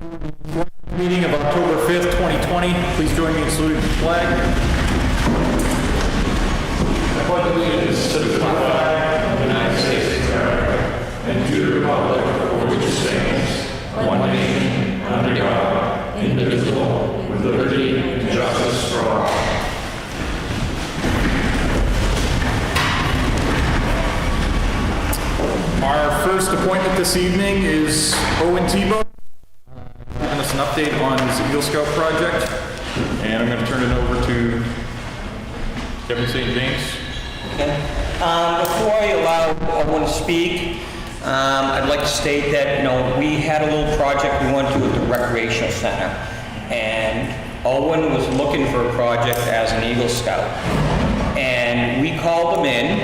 Meeting of October 5th, 2020. Please join me in saluting the flag. I pledge allegiance to the flag of the United States of America and to the republic for which it stands, one nation, under God, indivisible, with liberty and justice for all. Our first appointment this evening is Owen Tebow. Giving us an update on his Eagle Scout project. And I'm going to turn it over to Kevin St. James. Okay. Before I allow Owen to speak, I'd like to state that, we had a little project we wanted to do at the recreational center. And Owen was looking for a project as an Eagle Scout. And we called him in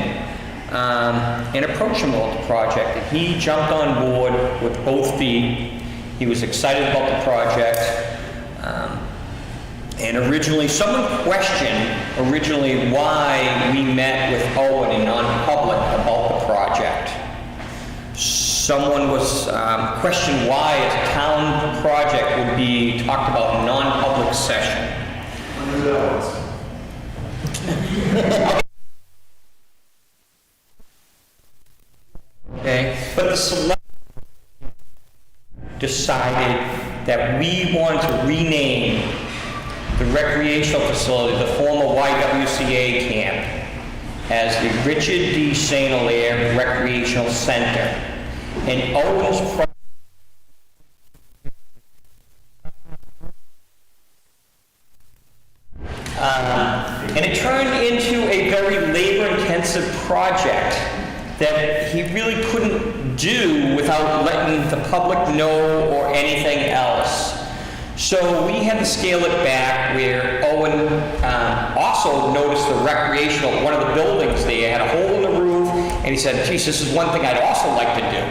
and approached him about the project. And he jumped on board with both feet. He was excited about the project. And originally, someone questioned why we met with Owen in non-public about the project. Someone was questioned why a town project would be talked about in non-public session. Okay, but the Selectmen decided that we wanted to rename the recreational facility, the former YWCA camp, as the Richard D. St. Hilaire Recreational Center. And Owen's and it turned into a very labor-intensive project that he really couldn't do without letting the public know or anything else. So we had to scale it back, where Owen also noticed the recreational, one of the buildings there had a hole in the roof, and he said, geez, this is one thing I'd also like to do.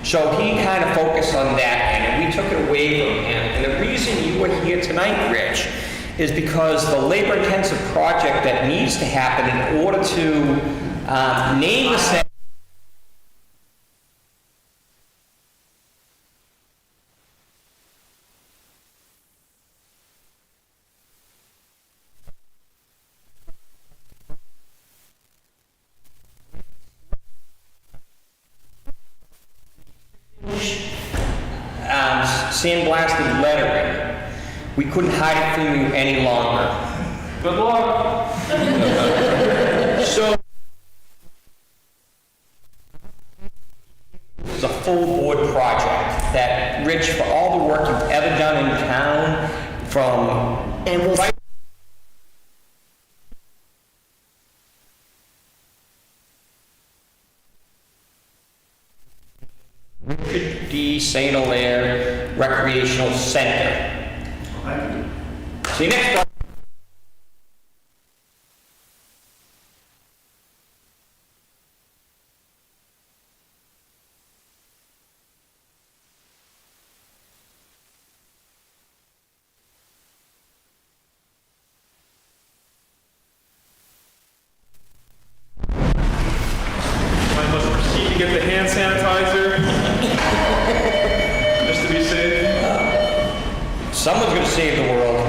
So he kind of focused on that, and we took it away from him. And the reason you are here tonight, Rich, is because the labor-intensive project that needs to happen in order to name the center. Sandblasted lettering. We couldn't hide it from you any longer. Good luck. So it's a full board project that, Rich, for all the work you've ever done in town, from Richard D. St. Hilaire Recreational Center. See you next time. I must proceed to get the hand sanitizer. Just to be safe. Someone's going to save the world.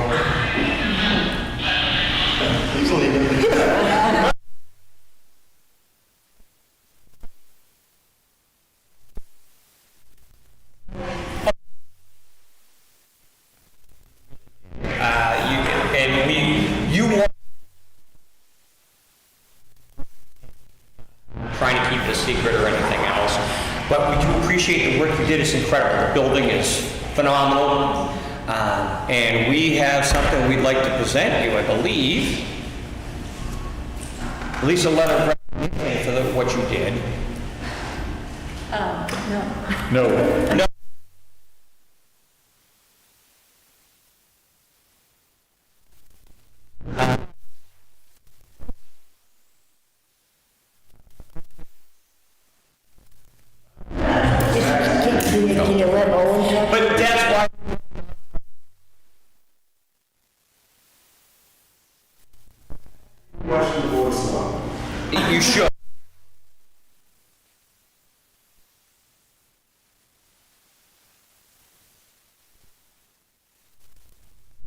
You want trying to keep it a secret or anything else, but we do appreciate the work you did. It's incredible. The building is phenomenal. And we have something we'd like to present you, I believe. At least a letter of recognition for what you did. No. No. Can you let Owen talk? But that's why. Watch the voice alone. You should.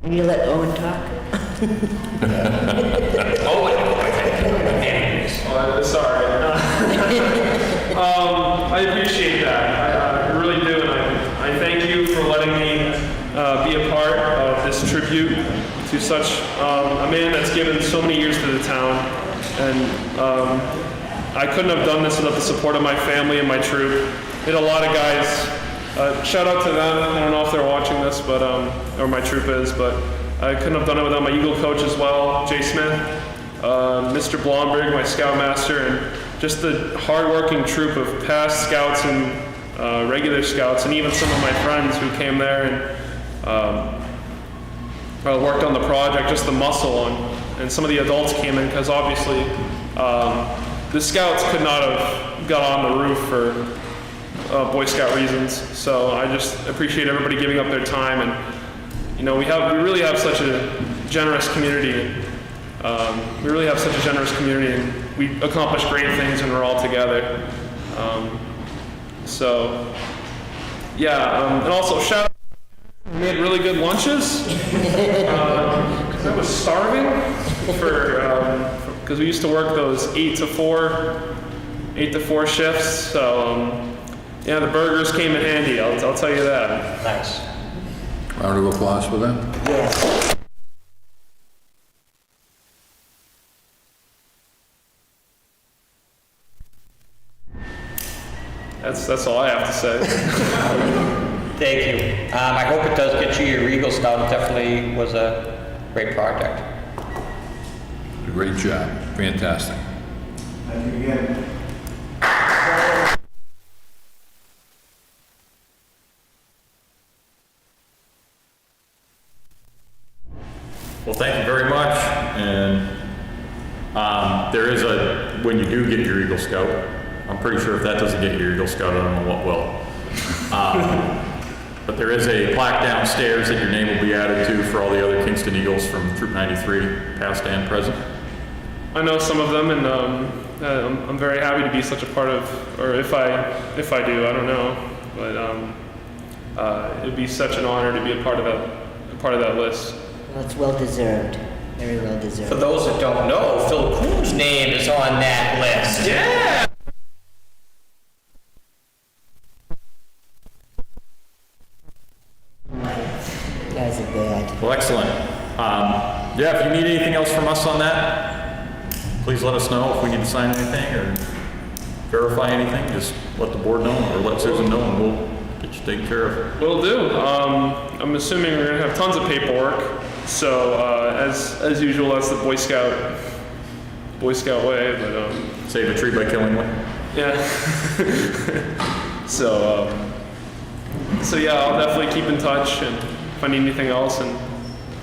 You let Owen talk? Sorry. I appreciate that. I really do, and I thank you for letting me be a part of this tribute to such a man that's given so many years to the town. And I couldn't have done this without the support of my family and my troop. We had a lot of guys. Shout out to them. I don't know if they're watching this, but or my troop is, but I couldn't have done it without my Eagle coach as well, Jay Smith, Mr. Blomberg, my scoutmaster, and just the hardworking troop of past scouts and regular scouts, and even some of my friends who came there and worked on the project, just the muscle, and some of the adults came in because obviously the scouts could not have got on the roof for Boy Scout reasons. So I just appreciate everybody giving up their time, and you know, we really have such a generous community. We really have such a generous community, and we accomplish great things when we're all together. So yeah, and also shout out. We made really good lunches. I was starving because we used to work those 8 to 4 shifts. So yeah, the burgers came in handy. I'll tell you that. Nice. Round of applause for them. Yes. That's all I have to say. Thank you. I hope it does get you your Eagle Scout. It definitely was a great project. Great job. Fantastic. Thank you again. Well, thank you very much. And there is when you do get your Eagle Scout, I'm pretty sure if that doesn't get your Eagle Scout, I don't know what will. But there is a plaque downstairs that your name will be added to for all the other Kingston Eagles from Troop 93, past and present. I know some of them, and I'm very happy to be such a part of, or if I do, I don't know, but it'd be such an honor to be a part of that list. Well, it's well deserved. Very well deserved. For those that don't know, Phil Coon's name is on that list. Yeah. You guys are bad. Well, excellent. Yeah, if you need anything else from us on that, please let us know if we need to sign anything or verify anything. Just let the board know or let Susan know, and we'll get you taken care of. Will do. I'm assuming we're gonna have tons of paperwork. So as usual, that's the Boy Scout way. But Save a tree by killing one. yeah. So yeah, I'll definitely keep in touch, and if I need anything else, and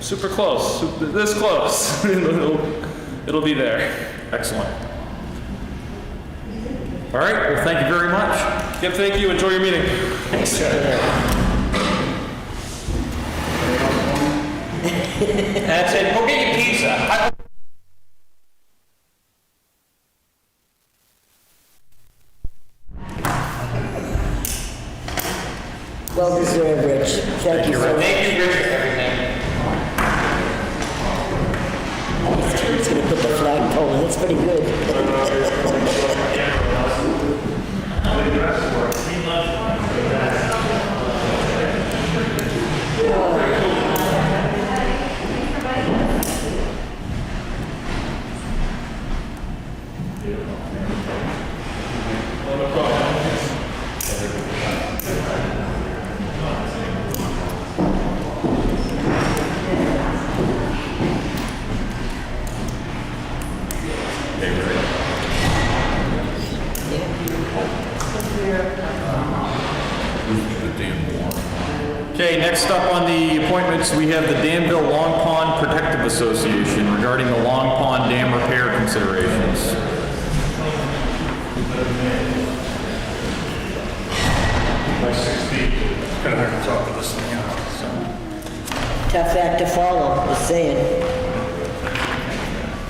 super close, this close, it'll be there. Excellent. All right, well, thank you very much. Yep, thank you. Enjoy your meeting. Thanks. That's it. Go get your pizza. Well deserved, Rich. Thank you so much. Thank you, Rich, for everything. He's gonna put the flagpole, that's pretty good. Okay, next up on the appointments, we have the Danville Long Pond Protective Association regarding the Long Pond Dam repair considerations. Kind of hard to talk with this thing out, so. Tough act to follow, just saying.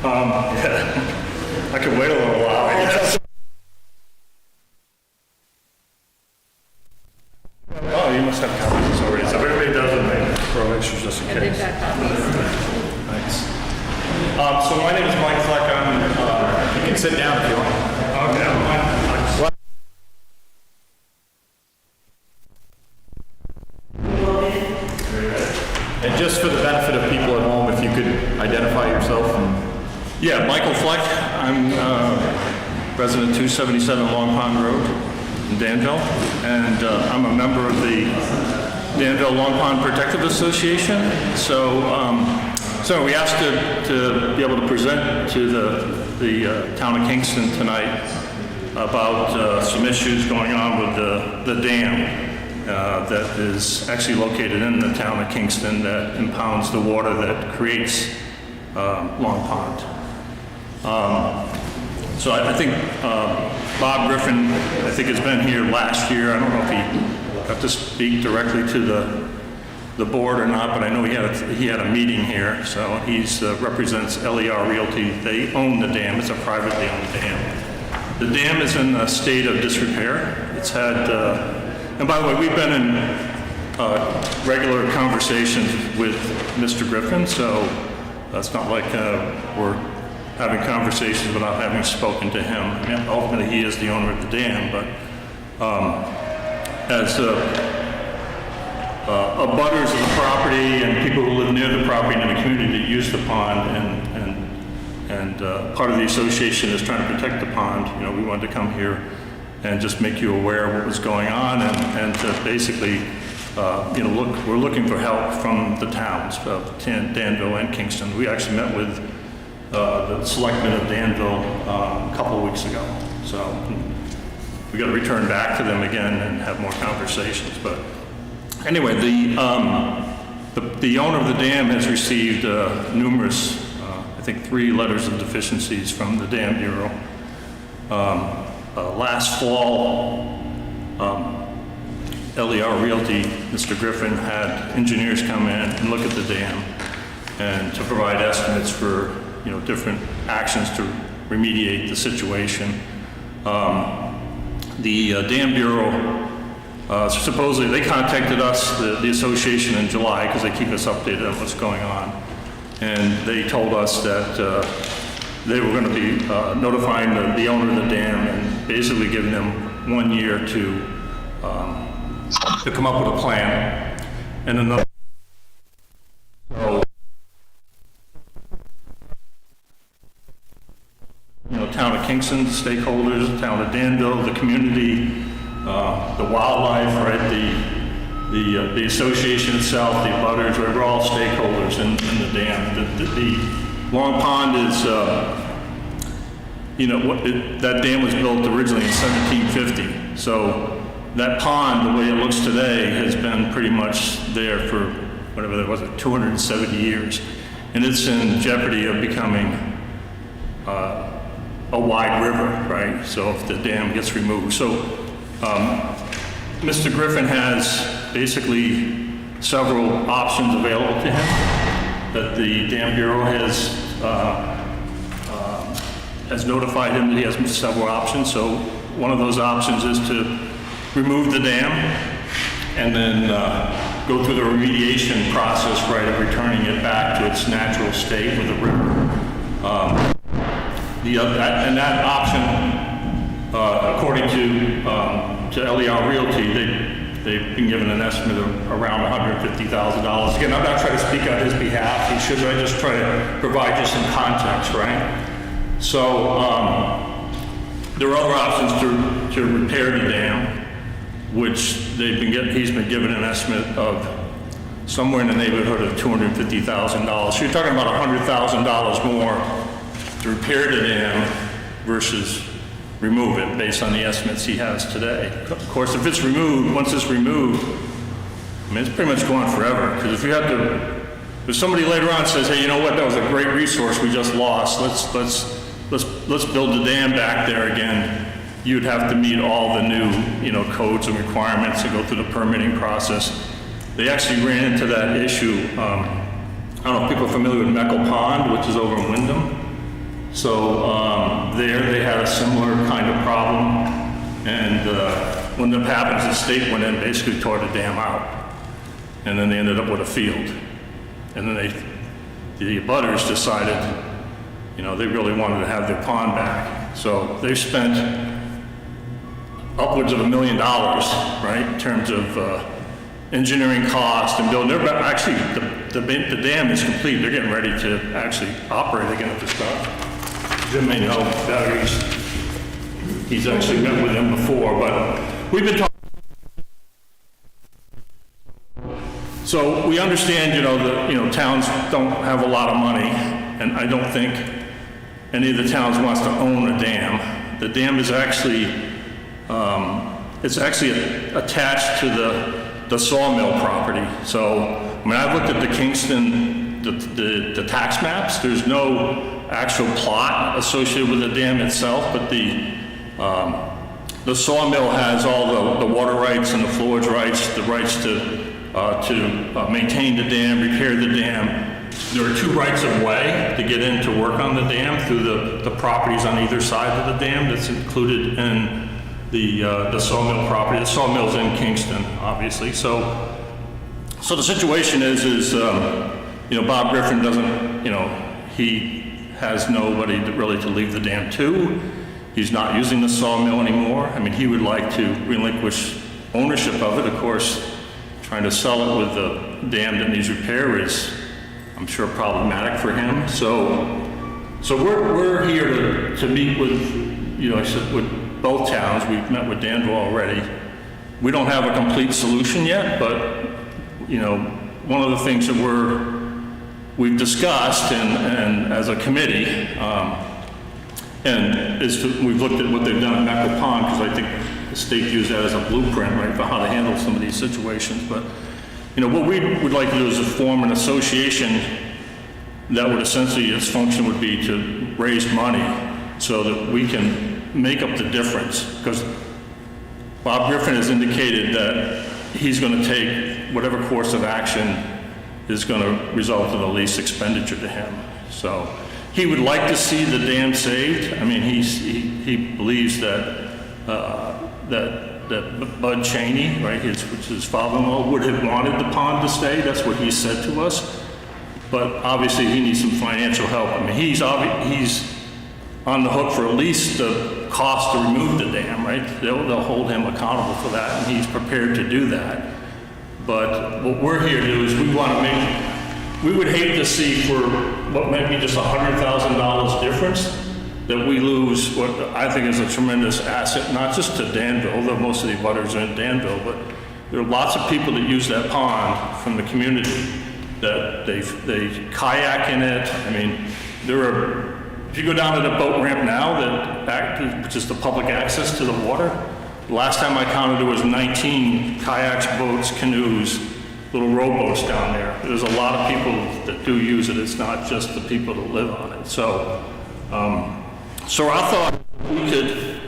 Yeah. I could wait a little while, I guess. Oh, you must have copies already, so everybody does it, man. throw extras just in And they've case. got copies. Thanks. So my name is Mike Fleck. You can sit down if you want. Okay. And just for the benefit of people at home, if you could identify yourself and Yeah, Michael Fleck. I'm resident 277 Long Pond Road in Danville, and I'm a member of the Danville Long Pond Protective Association. So we asked to be able to present to the town of Kingston tonight about some issues going on with the dam that is actually located in the town of Kingston that impounds the water that creates Long Pond. So I think Bob Griffin, I think, has been here last year. I don't know if he got to speak directly to the board or not, but I know he had a meeting here. So he's represents LER Realty. They own the dam. It's a privately owned dam. The dam is in a state of disrepair. It's had, and by the way, we've been in regular conversations with Mr. Griffin, so it's not like we're having conversations without having spoken to him. I mean, ultimately, he is the owner of the dam, but as abutters of the property and people who live near the property and in the community that use the pond, and part of the association is trying to protect the pond, you know, we wanted to come here and just make you aware of what was going on, and to basically, you know, we're looking for help from the towns of Danville and Kingston. We actually met with the Selectmen of Danville a couple of weeks ago. So we got to return back to them again and have more conversations. But anyway, the owner of the dam has received numerous, I think 3 letters of deficiencies from the Dam Bureau. Last fall, LER Realty, Mr. Griffin, had engineers come in and look at the dam and to provide estimates for, you know, different actions to remediate the situation. The Dam Bureau, supposedly they contacted us, the association, in July because they keep us updated on what's going on. And they told us that they were going to be notifying the owner of the dam and basically giving them 1 year to come up with a plan. And another. Town of Kingston, stakeholders, the town of Danville, the community, the wildlife, right, the association itself, the abutters, right, we're all stakeholders in the dam. The Long Pond is, you know, that dam was built originally in 1750. So that pond, the way it looks today, has been pretty much there for, whatever that was, 270 years. And it's in jeopardy of becoming a wide river, right? So if the dam gets removed. So Mr. Griffin has basically several options available to him that the Dam Bureau has notified him that he has several options. So one of those options is to remove the dam and then go through the remediation process, right, of returning it back to its natural state with the river. And that option, according to LER Realty, they've been given an estimate of around $150,000. Again, I'm not trying to speak on his behalf. He should. I just try to provide you some context, right? So there are other options to repair the dam, which he's been given an estimate of somewhere in the neighborhood of $250,000. So you're talking about $100,000 more to repair the dam versus remove it based on the estimates he has today. Of course, if it's removed, once it's removed, I mean, it's pretty much gone forever. Because if somebody later on says, hey, you know what, that was a great resource we just lost, let's build the dam back there again, you'd have to meet all the new, you know, codes and requirements and go through the permitting process. They actually ran into that issue. I don't know if people are familiar with Meckle Pond, which is over in Wyndham. So there they had a similar kind of problem, and when that happens, the state went in and basically tore the dam out. and then they ended up with a field. And then the abutters decided, they really wanted to have their pond back. So they've spent upwards of $1 million, right, in terms of engineering cost and building. Actually, the dam is complete. They're getting ready to actually operate again at the start. Jim may know better. He's actually met with them before, but we've been talking. So we understand, that, towns don't have a lot of money, and I don't think any of the towns wants to own a dam. The dam is actually, it's actually attached to the sawmill property. So, I've looked at the Kingston, the tax maps. There's no actual plot associated with the dam itself, but the sawmill has all the water rights and the flowage rights, the rights to maintain the dam, repair the dam. There are 2 rights of way to get in to work on the dam through the properties on either side of the dam that's included in the sawmill property. The sawmill's in Kingston, obviously. So the situation is Bob Griffin doesn't, he has nobody really to leave the dam to. He's not using the sawmill anymore. He would like to relinquish ownership of it. Of course, trying to sell it with the dam that needs repair is, I'm sure, problematic for him. So we're here to meet with, I said, with both towns. We've met with Danville already. We don't have a complete solution yet, but one of the things that we've discussed and as a committee, and we've looked at what they've done at Meckle Pond, because I think the state used that as a blueprint, right, for how to handle some of these situations. But what we would like to do is to form an association that would essentially, its function would be to raise money so that we can make up the difference. Because Bob Griffin has indicated that he's going to take whatever course of action is going to result in the least expenditure to him. So he would like to see the dam saved. He believes that Bud Cheney, right, which is his father-in-law, would have wanted the pond to stay. That's what he said to us. But obviously he needs some financial help. He's on the hook for at least the cost to remove the dam, right? They'll hold him accountable for that, and he's prepared to do that. But what we're here to do is we would hate to see for what might be just $100,000 difference, that we lose what I think is a tremendous asset, not just to Danville, though most of the abutters are in Danville, but there are lots of people that use that pond from the community, that they kayak in it. If you go down to the boat ramp now, which is the public access to the water, last time I counted there was 19 kayaks, boats, canoes, little rowboats down there. There's a lot of people that do use it. It's not just the people that live on it. So I thought we could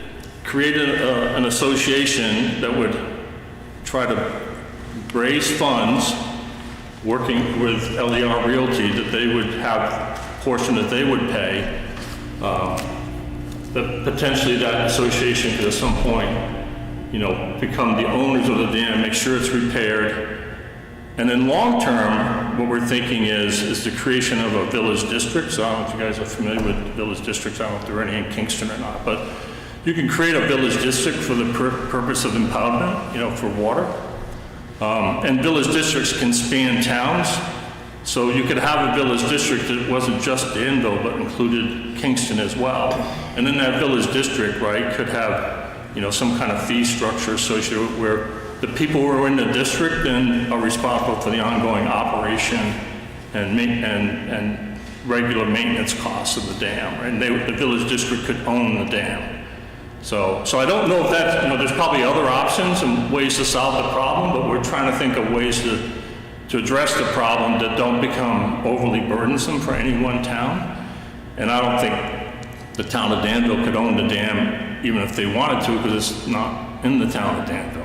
create an association that would try to raise funds, working with LER Realty, that they would have a portion that they would pay. That potentially that association could at some point, become the owners of the dam, make sure it's repaired. And then long term, what we're thinking is the creation of a village district. So I don't know if you guys are familiar with village districts. I don't know if there are any in Kingston or not, but you can create a village district for the purpose of impoundment, for water. And village districts can span towns. So you could have a village district that wasn't just Danville, but included Kingston as well. And then that village district, right, could have, some kind of fee structure associated with where the people who are in the district then are responsible for the ongoing operation and regular maintenance costs of the dam, right? And the village district could own the dam. So I don't know if that's, there's probably other options and ways to solve the problem, but we're trying to think of ways to address the problem that don't become overly burdensome for any one town. And I don't think the town of Danville could own the dam even if they wanted to, because it's not in the town of Danville.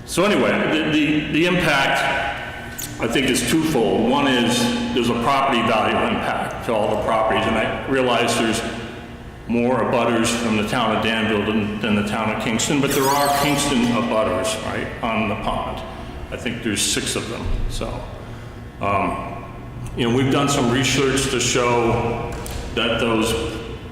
So anyway, the impact, I think, is twofold. One is there's a property value impact to all the properties, and I realize there's more abutters from the town of Danville than the town of Kingston, but there are Kingston abutters, right, on the pond. I think there's 6 of them. So, we've done some research to show that those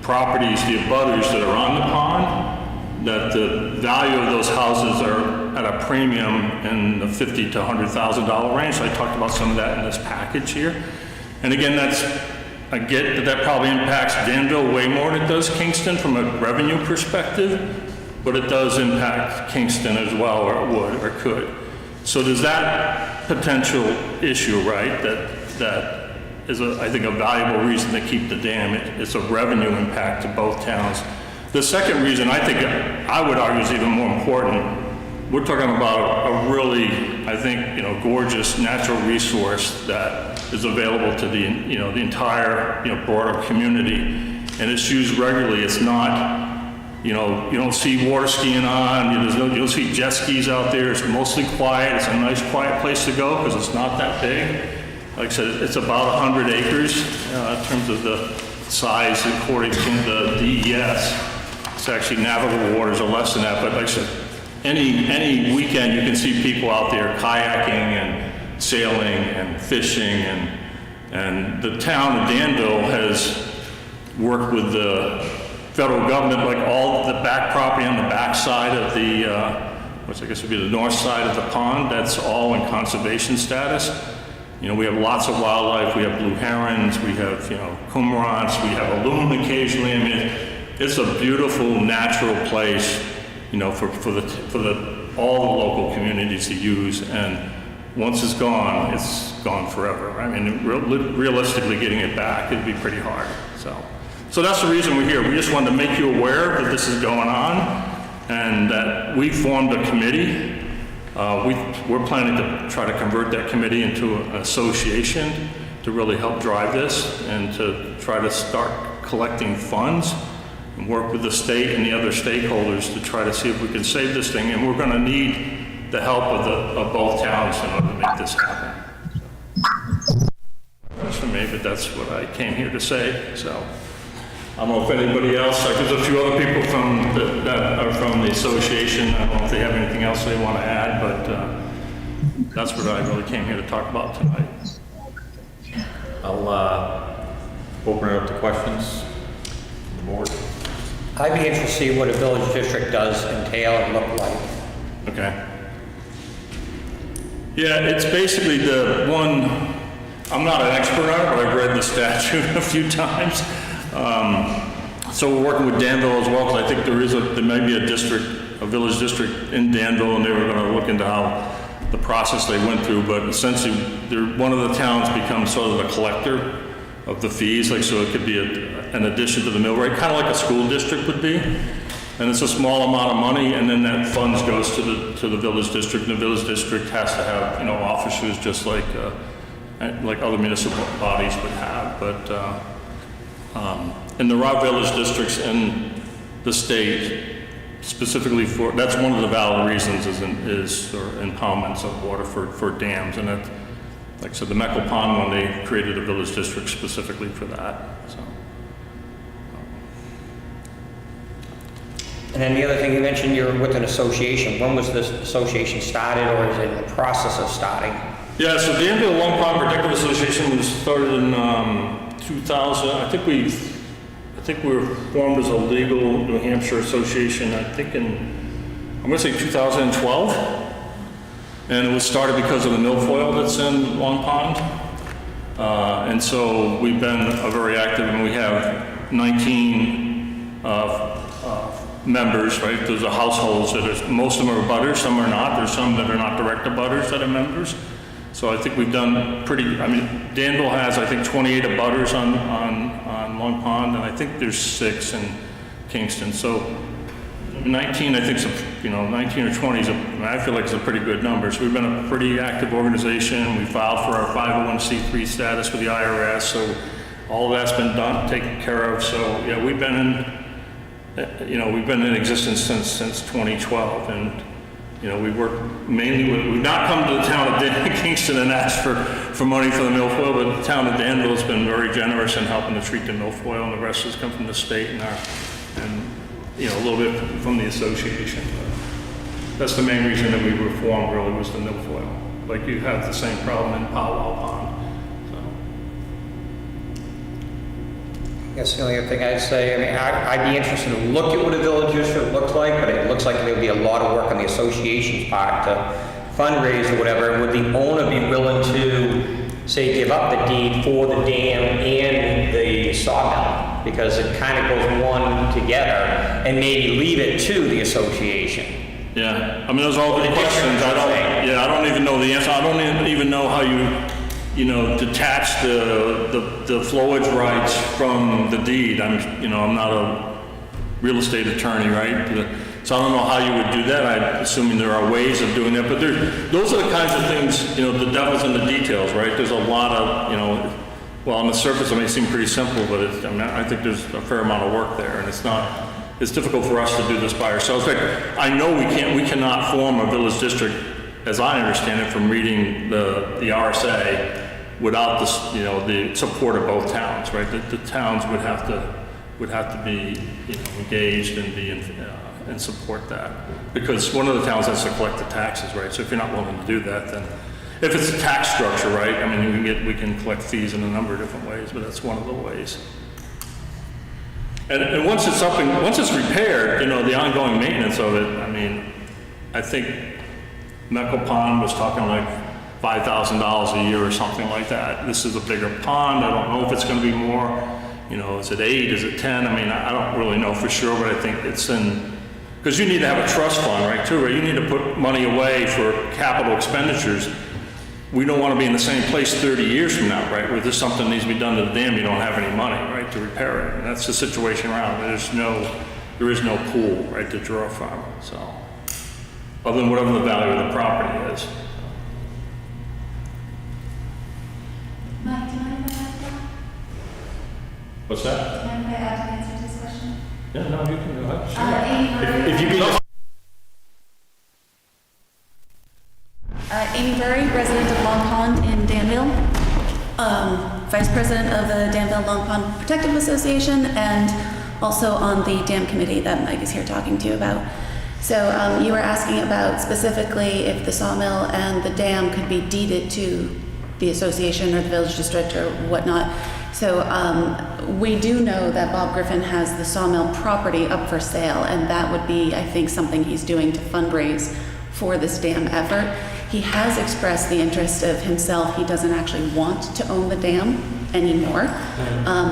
properties, the abutters that are on the pond, that the value of those houses are at a premium in the $50,000 to $100,000 range. So I talked about some of that in this package here. And again, I get that probably impacts Danville way more than it does Kingston from a revenue perspective, but it does impact Kingston as well, or it would, or could. So there's that potential issue, right? That is, I think, a valuable reason to keep the dam. It's a revenue impact to both towns. The second reason I think I would argue is even more important. We're talking about a really, I think, gorgeous natural resource that is available to the entire, broader community, and it's used regularly. It's not, you don't see water skiing on. You don't see jet skis out there. It's mostly quiet. It's a nice, quiet place to go because it's not that big. Like I said, it's about 100 acres in terms of the size according to the DES. It's actually navigable waters are less than that, but like I said, any weekend you can see people out there kayaking and sailing and fishing, and the town of Danville has worked with the federal government, like all the back property on the back side of the, which I guess would be the north side of the pond, that's all in conservation status. We have lots of wildlife. We have blue herons, we have, cormorants, we have a loon occasionally. I mean, it's a beautiful natural place, for all the local communities to use. And once it's gone forever. I mean, realistically, getting it back, it'd be pretty hard. So that's the reason we're here. We just wanted to make you aware that this is going on, and that we formed a committee. We're planning to try to convert that committee into an association to really help drive this and to try to start collecting funds and work with the state and the other stakeholders to try to see if we can save this thing. And we're going to need the help of both towns in order to make this happen. That's for me, but that's what I came here to say. So I don't know if anybody else, there's a few other people that are from the association. I don't know if they have anything else they want to add, but that's what I really came here to talk about tonight. I'll open it up to questions from the board. I'd be interested to see what a village district does entail and look like. Okay. Yeah, it's basically the one, I'm not an expert on it, but I've read the statute a few times. So we're working with Danville as well, because I think there may be a village district in Danville, and they were going to look into how the process they went through, but essentially one of the towns becomes sort of the collector of the fees, so it could be an addition to the mill rate, kind of like a school district would be. And it's a small amount of money, and then that funds goes to the village district, and the village district has to have, officers just like other municipal bodies would have. But and there are village districts in the state specifically for, that's one of the valid reasons is impoundments of water for dams. And that, like I said, the Meckle Pond one, they created a village district specifically for that. So. And then the other thing you mentioned, you're with an association. When was this association started, or is it in the process of starting? Yeah, so the Danville Long Pond Protective Association was started in 2000. I think we were formed as a legal New Hampshire association, I think I'm going to say 2012. And it was started because of the milfoil that's in Long Pond. And so we've been very active, and we have 19 members, right? Those are households most of them are abutters, some are not. There's some that are not direct abutters that are members. So I think we've done Danville has, I think, 28 abutters on Long Pond, and I think there's 6 in Kingston. So 19, I think, 19 or 20 I feel like it's a pretty good number. So we've been a pretty active organization. We filed for our 501c3 status with the IRS. So all of that's been done, taken care of. So yeah, we've been in existence since 2012, and we work mainly with, we've not come to the town of Kingston and asked for money for the milfoil, but the town of Danville has been very generous in helping to treat the milfoil, and the rest has come from the state and a little bit from the association. But that's the main reason that we were formed, really, was the milfoil. like you have the same problem in Powell Pond. I guess the only other thing I'd say, I mean, I'd be interested to look at what a village district looks like, but it looks like there would be a lot of work on the association's part to fundraise or whatever. Would the owner be willing to, say, give up the deed for the dam and the sawmill? Because it kind of goes one together, and maybe leave it to the association. Yeah, I mean, those are all good questions. I don't even know the answer. I don't even know how you know, detach the flowage rights from the deed. I'm not a real estate attorney, right? So I don't know how you would do that. I'm assuming there are ways of doing that, but those are the kinds of things, you know, the devil's in the details, right? There's a lot of, you know, well, on the surface it may seem pretty simple, but I think there's a fair amount of work there, and it's difficult for us to do this by ourselves. In fact, I know we cannot form a village district, as I understand it from reading the RSA, without the support of both towns, right? The towns would have to be, you know, engaged and be and support that, because one of the towns has to collect the taxes, right? So if you're not willing to do that, then if it's a tax structure, right? I mean, we can collect fees in a number of different ways, but that's one of the ways. And once it's up and once it's repaired, you know, the ongoing maintenance of it. I mean, I think Meckle Pond was talking like $5,000 a year or something like that. This is a bigger pond. I don't know if it's going to be more. You know, is it 8? Is it 10? I mean, I don't really know for sure, but I think it's in, because you need to have a trust fund, right, too, right? You need to put money away for capital expenditures. We don't want to be in the same place 30 years from now, right? Where there's something needs to be done to the dam, you don't have any money, right, to repair it. And that's the situation around. There is no pool, right, to draw from. So, other than whatever the value of the property is. Mike, do you mind if I ask that? What's that? Do you mind if I add an answer to this question? Yeah, no, you can do that. Amy Murray. If you could just Amy Murray, resident of Long Pond in Danville, vice president of the Danville Long Pond Protective Association, and also on the dam committee that Mike is here talking to you about. So you were asking about specifically if the sawmill and the dam could be deeded to the association or the village district or whatnot. So we do know that Bob Griffin has the sawmill property up for sale, and that would be, I think, something he's doing to fundraise for this dam effort. He has expressed the interest of himself. He doesn't actually want to own the dam anymore.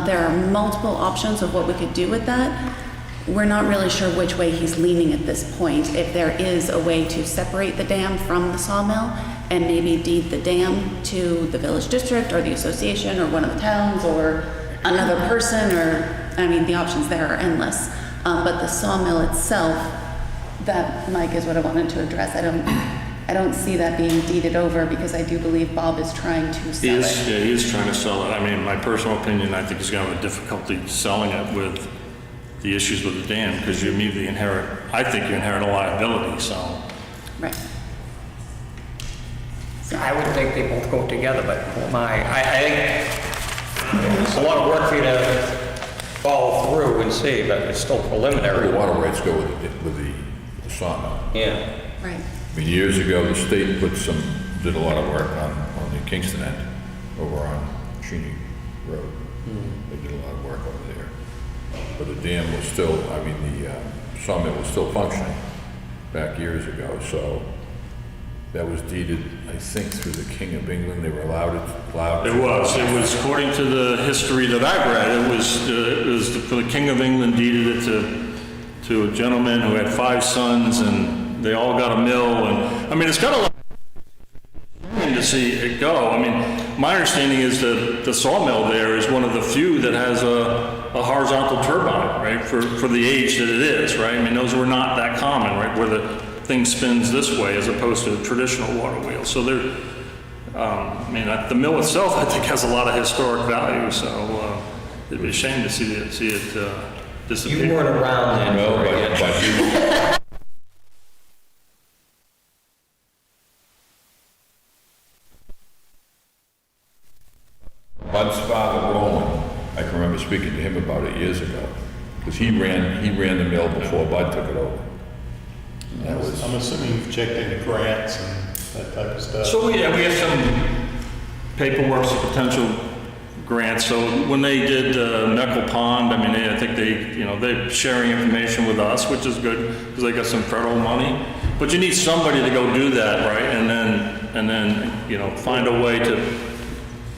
There are multiple options of what we could do with that. We're not really sure which way he's leaning at this point. If there is a way to separate the dam from the sawmill and maybe deed the dam to the village district or the association or one of the towns or another person, or, I mean, the options there are endless. But the sawmill itself, that, Mike, is what I wanted to address. I don't see that being deeded over, because I do believe Bob is trying to sell it. Yeah, he is trying to sell it. I mean, my personal opinion, I think he's going to have a difficulty selling it with the issues with the dam, because you immediately inherit a liability, so. Right. I would think they both go together, but I think it's a lot of work for you to follow through and see, but it's still preliminary. The water rights go with the sawmill. Yeah. Right. I mean, years ago, the state did a lot of work on the Kingston end, over on Cheney Road. They did a lot of work over there. But the dam was still, the sawmill was still functioning back years ago, so that was deeded, I think, through the King of England. They were allowed to. It was according to the history that I've read, it was the King of England deeded it to a gentleman who had 5 sons, and they all got a mill, and I mean, it's got a lot to see it go. I mean, my understanding is that the sawmill there is one of the few that has a horizontal turbine, right, for the age that it is, right? I mean, those were not that common, right, where the thing spins this way as opposed to a traditional water wheel. So there, the mill itself, I think, has a lot of historic value, so it'd be a shame to see it disappear. You weren't around then. No, but Bud's father, Roland, I can remember speaking to him about it years ago, because he ran the mill before Bud took it over. That was, I'm assuming you've checked into grants and that type of stuff. So we have some paperwork, some potential grants. So when they did Meckle Pond, I mean, I think they're sharing information with us, which is good because they got some federal money. But you need somebody to go do that, right? And then find a way to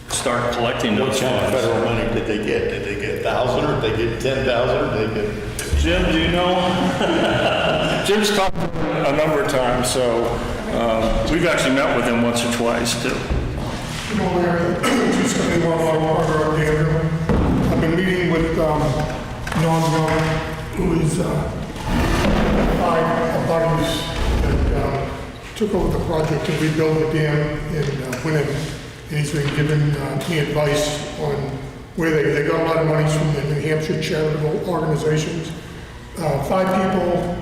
start collecting What those kind of funds. federal money did they get? Did they get 1,000 or did they get 10,000 or did they get? Jim, do you know? Jim's talked a number of times, so we've actually met with him once or twice too. You know, we're just going to order up here. I've been meeting with Norm Young, who is a buddies that took over the project to rebuild the dam in Winnet. And he's been giving me advice on where they got a lot of money from the New Hampshire charitable organizations. 5 people,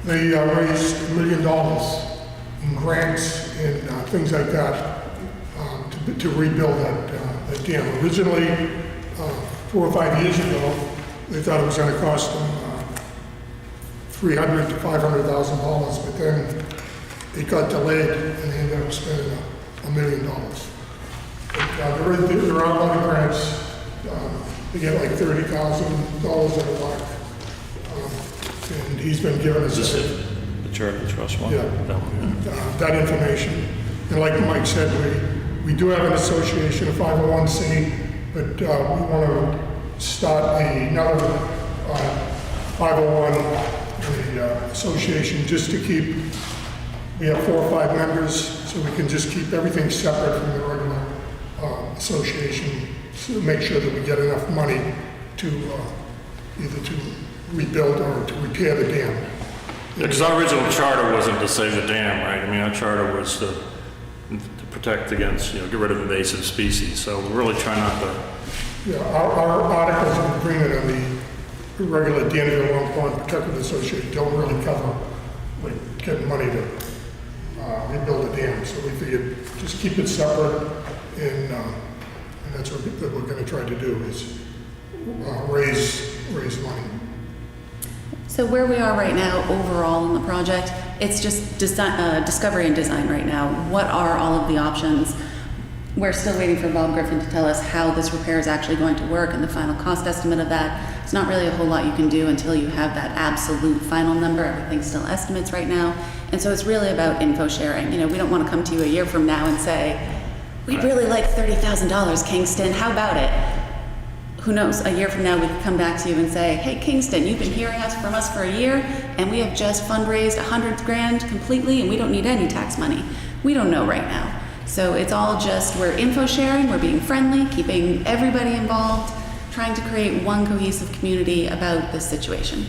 they raised $1 million in grants and things like that to rebuild that dam. Originally, 4 or 5 years ago, they thought it was going to cost them $300,000 to $500,000, but then it got delayed and they ended up spending $1 million. But there are a lot of grants. They get like $30,000 at a lot. And he's been giving us The charitable trust one? that information. And like Mike said, we do have an association, a 501c, but we want to start another 501 association just to keep, we have 4 or 5 members, so we can just keep everything separate from the regular association, to make sure that we get enough money to either to rebuild or to repair the dam. Because our original charter wasn't to save the dam, right? I mean, our charter was to protect against, get rid of invasive species. So we're really trying not to. Yeah, our articles of agreement on the regular Danville Long Pond Protective Association don't really cover like getting money to rebuild the dam. So we figured just keep it separate, and that's what we're going to try to do is raise money. So where we are right now overall in the project, it's just discovery and design right now. What are all of the options? We're still waiting for Bob Griffin to tell us how this repair is actually going to work and the final cost estimate of that. It's not really a whole lot you can do until you have that absolute final number. Everything's still estimates right now. And so it's really about info sharing. We don't want to come to you a year from now and say, we'd really like $30,000, Kingston, how about it? Who knows, a year from now we could come back to you and say, hey, Kingston, you've been hearing from us for a year and we have just fundraised $100,000 completely and we don't need any tax money. We don't know right now. So it's all just, we're info sharing, we're being friendly, keeping everybody involved, trying to create one cohesive community about this situation.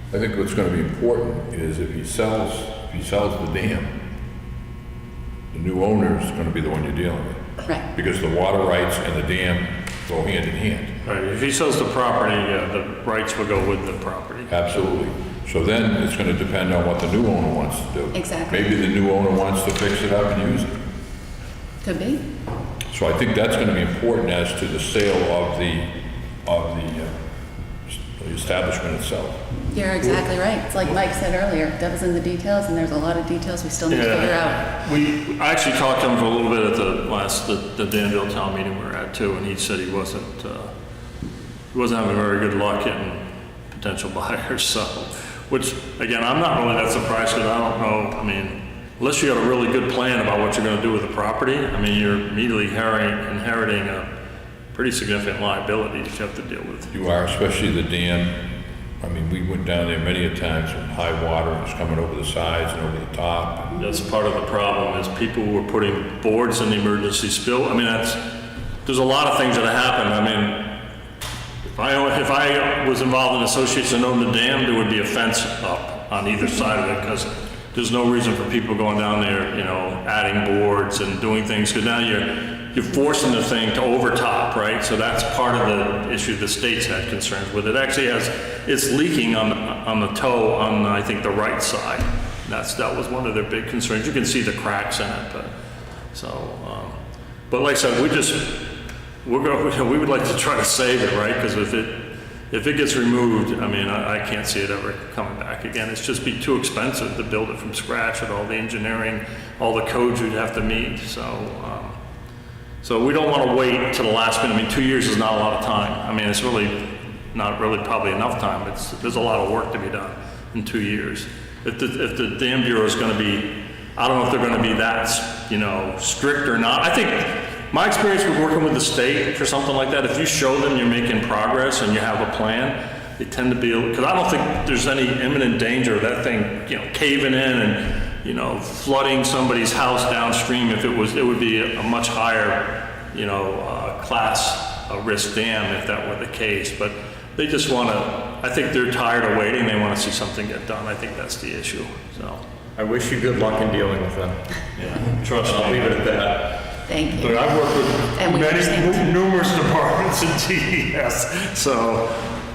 I think what's going to be important is if he sells the dam, the new owner is going to be the one you're dealing with. Right. Because the water rights and the dam go hand in hand. Right, if he sells the property, the rights will go with the property. Absolutely. So then it's going to depend on what the new owner wants to do. Exactly. Maybe the new owner wants to fix it up and use it. Could be. So I think that's going to be important as to the sale of the establishment itself. You're exactly right. It's like Mike said earlier, devil's in the details, and there's a lot of details we still need to figure out. I actually talked to him for a little bit at the Danville town meeting we were at too, and he said he wasn't having very good luck getting potential buyers. So, which again, I'm not really that surprised because I don't know. I mean, unless you got a really good plan about what you're going to do with the property, I mean, you're immediately inheriting a pretty significant liability that you have to deal with. You are, especially the dam. I mean, we went down there many a times when high water was coming over the sides and over the top. That's part of the problem is people were putting boards in the emergency spill. I mean, there's a lot of things that happen. I mean, if I was involved in an association that owned the dam, there would be a fence up on either side of it because there's no reason for people going down there, adding boards and doing things because now you're forcing the thing to overtop, right? So that's part of the issue the state's had concerns with. It actually it's leaking on the toe on, I think, the right side. That was one of their big concerns. You can see the cracks in it, but like I said, we would like to try to save it, right? Because if it gets removed, I mean, I can't see it ever coming back back again. It's just be too expensive to build it from scratch with all the engineering, all the codes you'd have to meet. So we don't want to wait to the last minute. I mean, 2 years is not a lot of time. I mean, it's really not really probably enough time. There's a lot of work to be done in 2 years. If the Dam Bureau is going to be, I don't know if they're going to be that, you know, strict or not. I think my experience with working with the state for something like that, if you show them you're making progress and you have a plan, they tend to be, because I don't think there's any imminent danger of that thing, you know, caving in and, you know, flooding somebody's house downstream. If it would be a much higher, you know, class risk dam if that were the case. But they just want to, I think they're tired of waiting. They want to see something get done. I think that's the issue. So I wish you good luck in dealing with them. yeah, trust me. I'll leave it at that. Thank you. But I've worked with And we understand. numerous departments in TES, so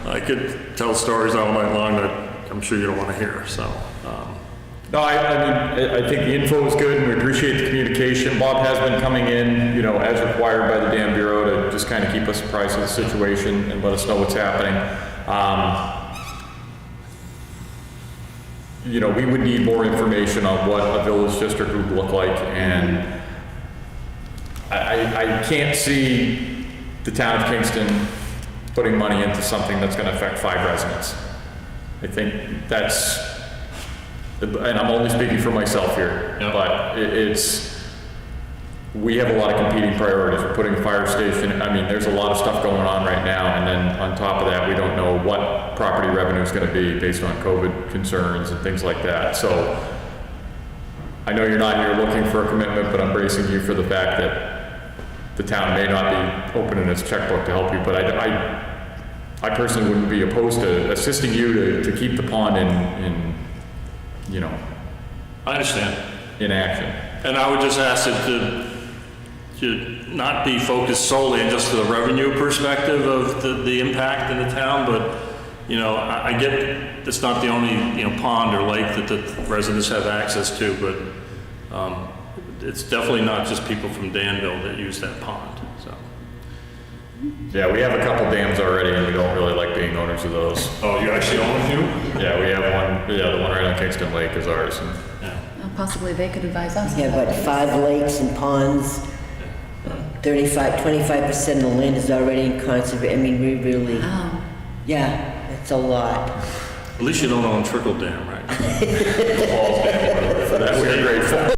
I could tell stories all night long that I'm sure you don't want to hear. So. No, I mean, I think the info is good, and we appreciate the communication. Bob has been coming in, you know, as required by the Dam Bureau to just kind of keep us apprised of the situation and let us know what's happening. You know, we would need more information on what a village district would look like, and I can't see the town of Kingston putting money into something that's going to affect 5 residents. I think that's, and I'm only speaking for myself here, yeah. But we have a lot of competing priorities. We're putting a fire station, I mean, there's a lot of stuff going on right now, and then on top of that, we don't know what property revenue is going to be based on COVID concerns and things like that. So I know you're not here looking for a commitment, but I'm bracing you for the fact that the town may not be opening its checkbook to help you, but I personally wouldn't be opposed to assisting you to keep the pond in you know, I understand. in action. And I would just ask it to not be focused solely on just the revenue perspective of the impact in the town, but, you know, I get it's not the only, you know, pond or lake that the residents have access to, but it's definitely not just people from Danville that use that pond, so. Yeah, we have a couple dams already, and we don't really like being owners of those. Oh, you actually own a few? Yeah, we have one, yeah, the one right on Kingston Lake is ours. And Well, possibly they could advise us. Yeah, but 5 lakes and ponds, 25% of the land is already in conservation. I mean, we really, Oh, yeah, it's a lot. At least you don't own Trickle Dam, right? for that, we're grateful.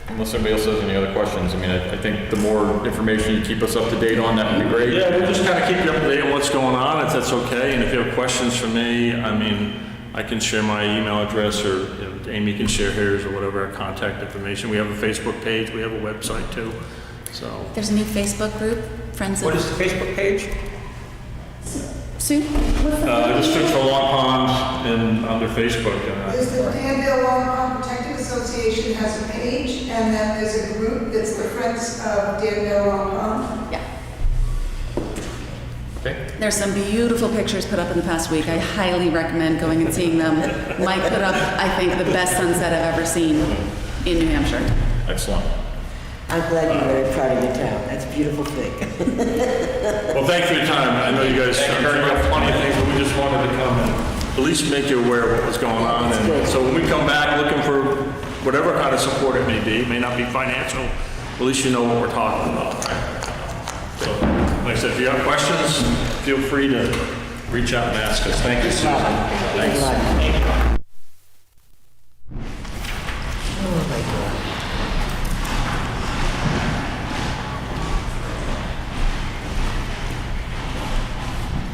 Unless somebody else has any other questions, I mean, I think the more information you keep us up to date on, that would be great. Yeah, we'll just kind of keep you up to date on what's going on, if that's okay. And if you have questions for me, I mean, I can share my email address, or you know, Amy can share hers, or whatever, our contact information. We have a Facebook page, we have a website too, so. there's a new Facebook group, Friends What of is the Facebook page? Sue. Just search for Long Pond and under Facebook. There's the Danville Long Pond Protective Association has a page, and then there's a group that's the Friends of Danville Long Pond. Yeah. Okay. There's some beautiful pictures put up in the past week. I highly recommend going and seeing them. Mike put up, I think, the best sunset I've ever seen in New Hampshire. Excellent. I'm glad you're very proud of your town. That's a beautiful thing. Well, thanks for your time. I know you guys have plenty of things, but we just wanted to come and at least make you aware of what was going on. And so when we come back looking for whatever kind of support it may be, it may not be financial, at least you know what we're talking about. So, like I said, if you have questions, feel free to reach out and ask us. Thank you, Susan. Thanks a lot. Oh, my God.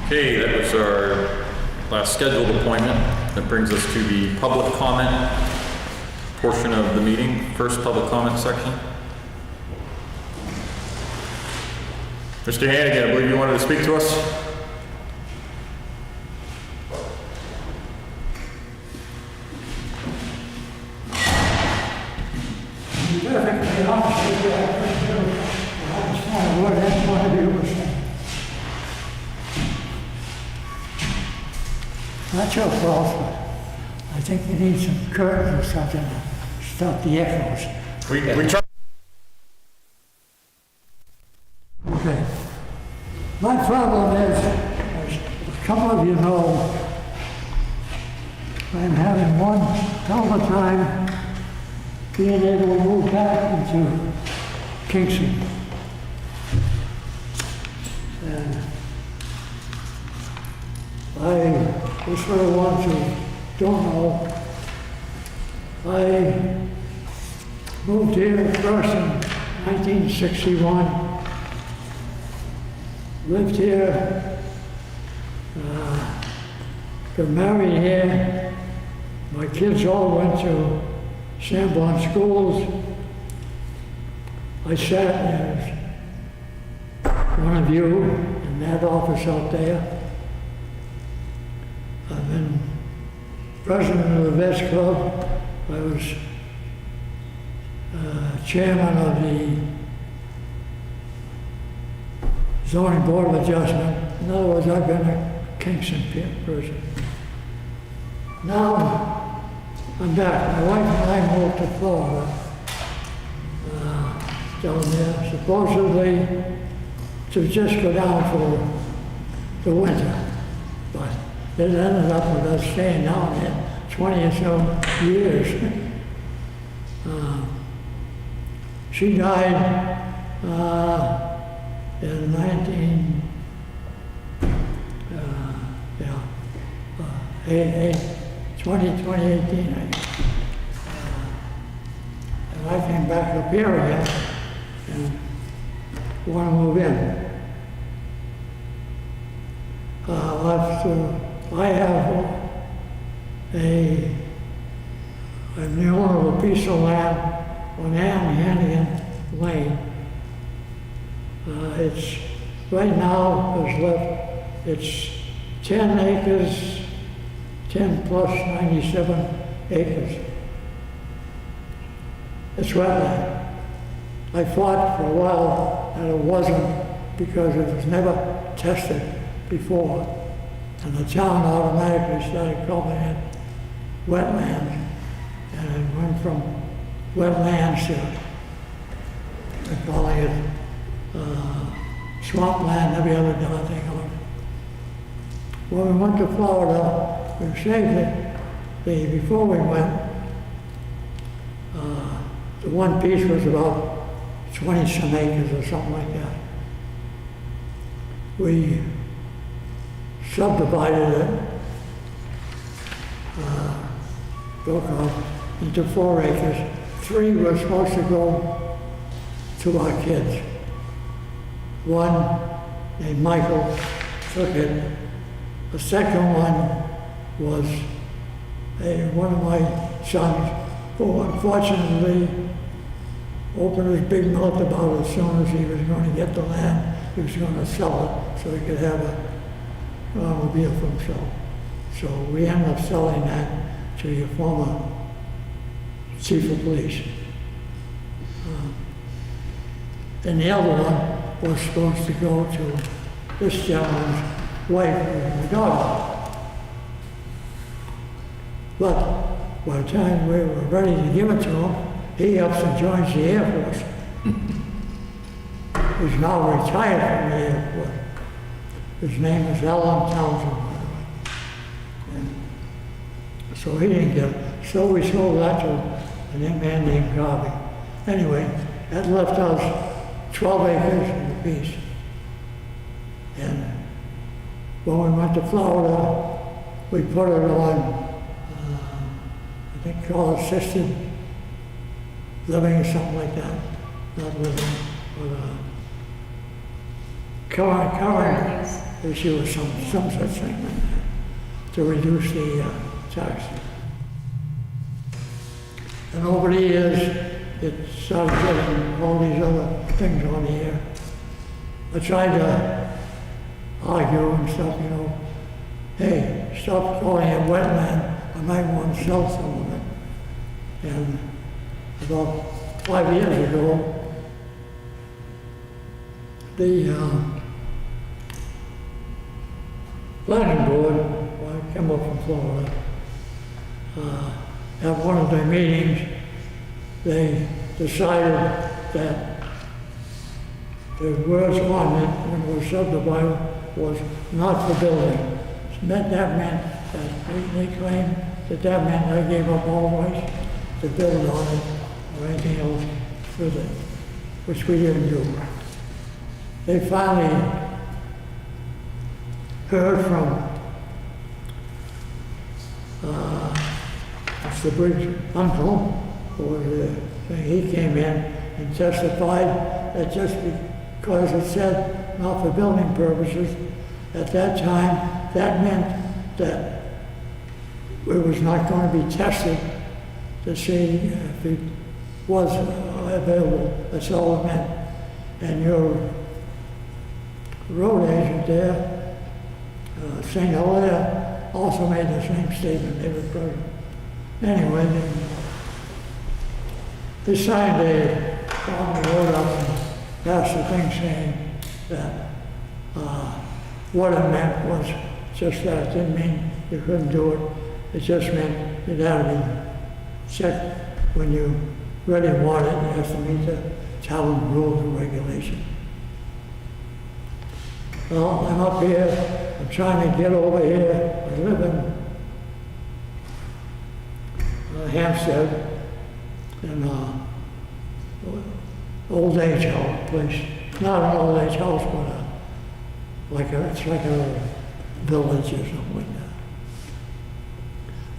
Okay, that was our last scheduled appointment. That brings us to the public comment portion of the meeting, first public comment section. Mr. Hannigan, I believe you wanted to speak to us? Not your fault, but I think you need some curtains or something to stop the echoes. We try. Okay. My problem is, Some of you know I'm having one hell of a time being able to move back into Kingston. And just for the ones who don't know, I moved here first in 1961, lived here, got married here. My kids all went to Sanborn schools. I sat as one of you in that office out there. I've been president of the Vets Club. I was chairman of the zoning board of adjustment. In other words, I've been a Kingston person. Now I'm back. My wife and I moved to Florida down there, supposedly to just go down for the winter. But it ended up with us staying down there 20 or so years. She died in 2018, I guess. And I came back up here again and want to move in. I'm the owner of a piece of land on Hannigan Lane. It's, right now, it's 10 acres, 10 plus 97 acres. It's wetland. I fought for a while that it wasn't because it was never tested before. And the town automatically started calling it wetland. And it went from wetlands to they're calling it swampland, every other darn thing on it. When we went to Florida, we saved it. Before we went, the one piece was about 20 some acres or something like that. We subdivided it, broke off into 4 acres. 3 were supposed to go to our kids. One named Michael took it. The second one was one of my sons, who unfortunately opened his big mouth about as soon as he was going to get the land, he was going to sell it so he could have an automobile for himself. So we ended up selling that to your former chief of police. And the other one was supposed to go to this gentleman's wife and daughter. But by the time we were ready to give it to him, he ups and joins the Air Force. He's now retired from the Air Force. His name is Alan Townsend, by the way. And so he didn't get it. So we sold that to a man named Garvey. Anyway, that left us 12 acres in the piece. And when we went to Florida, we put it on, I think called assisted living or something like that. Not living, but current issue or some such thing like that, to reduce the taxes. And over the years, it started getting all these other things on the air. I tried to argue and stuff, you know, hey, stop calling it wetland, I might want to sell some of it. And about 5 years ago, the planning board, when I came up from Florida, at one of their meetings, they decided that the words on it when it was subdivided was not for building. that meant that they claimed that meant I gave up all rights to build on it or anything else with it, which we didn't do. They finally heard from Mr. Briggs' uncle, who was he came in and testified that just because it said not for building purposes, at that time, that meant that it was not going to be tested to see if it was available. That's all it meant. And your road agent there, St. Hilaire, also made the same statement. They were present. Anyway, they signed on the road up and passed the thing saying that what it meant was just that. It didn't mean you couldn't do it. It just meant it had to be checked when you really want it. You have to meet the town rules and regulations. Well, I'm up here. I'm trying to get over here. I live in Hampshire, in old age house place. Not an old age house, but it's like a village or something like that.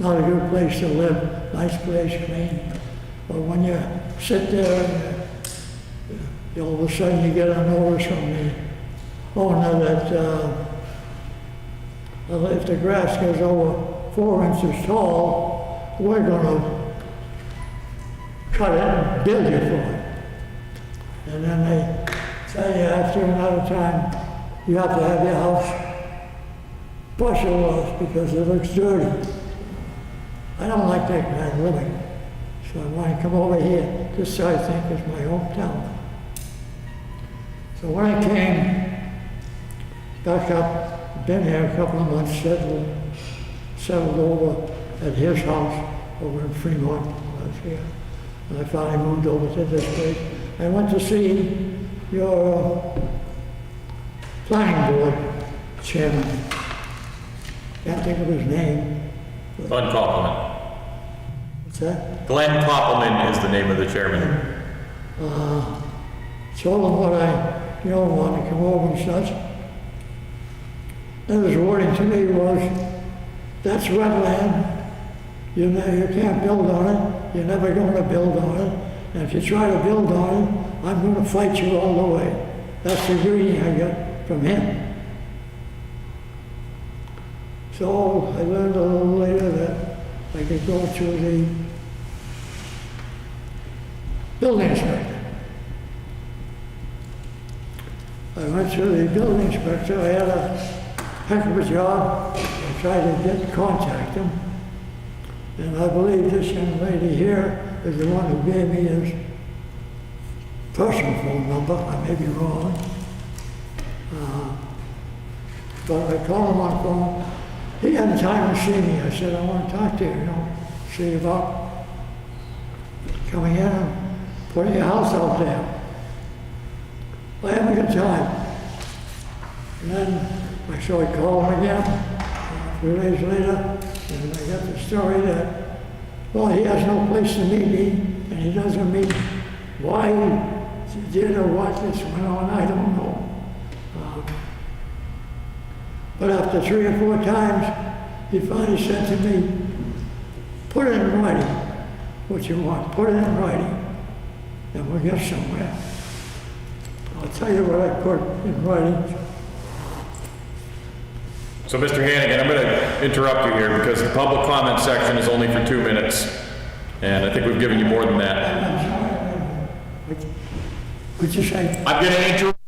Not a good place to live, nice place, clean. But when you sit there, and all of a sudden you get a notice from the owner that if the grass goes over 4 inches tall, we're going to cut it and bill you for it. And then they say after another time, you have to have your house pressure washed because it looks dirty. I don't like that kind of living. So I want to come over here. This I think is my hometown. So when I came back up, been here a couple of months, settled over at his house over in Fremont when I was here. And I finally moved over to this place. I went to see your planning board chairman. Can't think of his name. Glenn Koppelman. What's that? Glenn Koppelman is the name of the chairman. Told him what I, wanted to come over and such. And his wording to me was, that's wetland. You can't build on it. You're never going to build on it. And if you try to build on it, I'm going to fight you all the way. That's the greeting I got from him. So I learned a little later that I could go to the building inspector. I went to the building inspector. I had a heck of a job. I tried to contact him. And I believe this young lady here is the one who gave me his personal phone number. I may be wrong. But I called him on the phone. He had time to see me. I said, I want to talk to you, see about coming in and putting your house out there. I haven't got time. And then so I called him again a few days later, and I got the story that, well, he has no place to meet me, and he doesn't meet why he did or what this went on, I don't know. But after 3 or 4 times, he finally said to me, put it in writing, what you want, put it in writing, and we'll get somewhere. I'll tell you what I put in writing. So Mr. Hannigan, I'm going to interrupt you here because the public comment section is only for 2 minutes. And I think we've given you more than that. I'm sorry. What'd you say? I'm going to interrupt.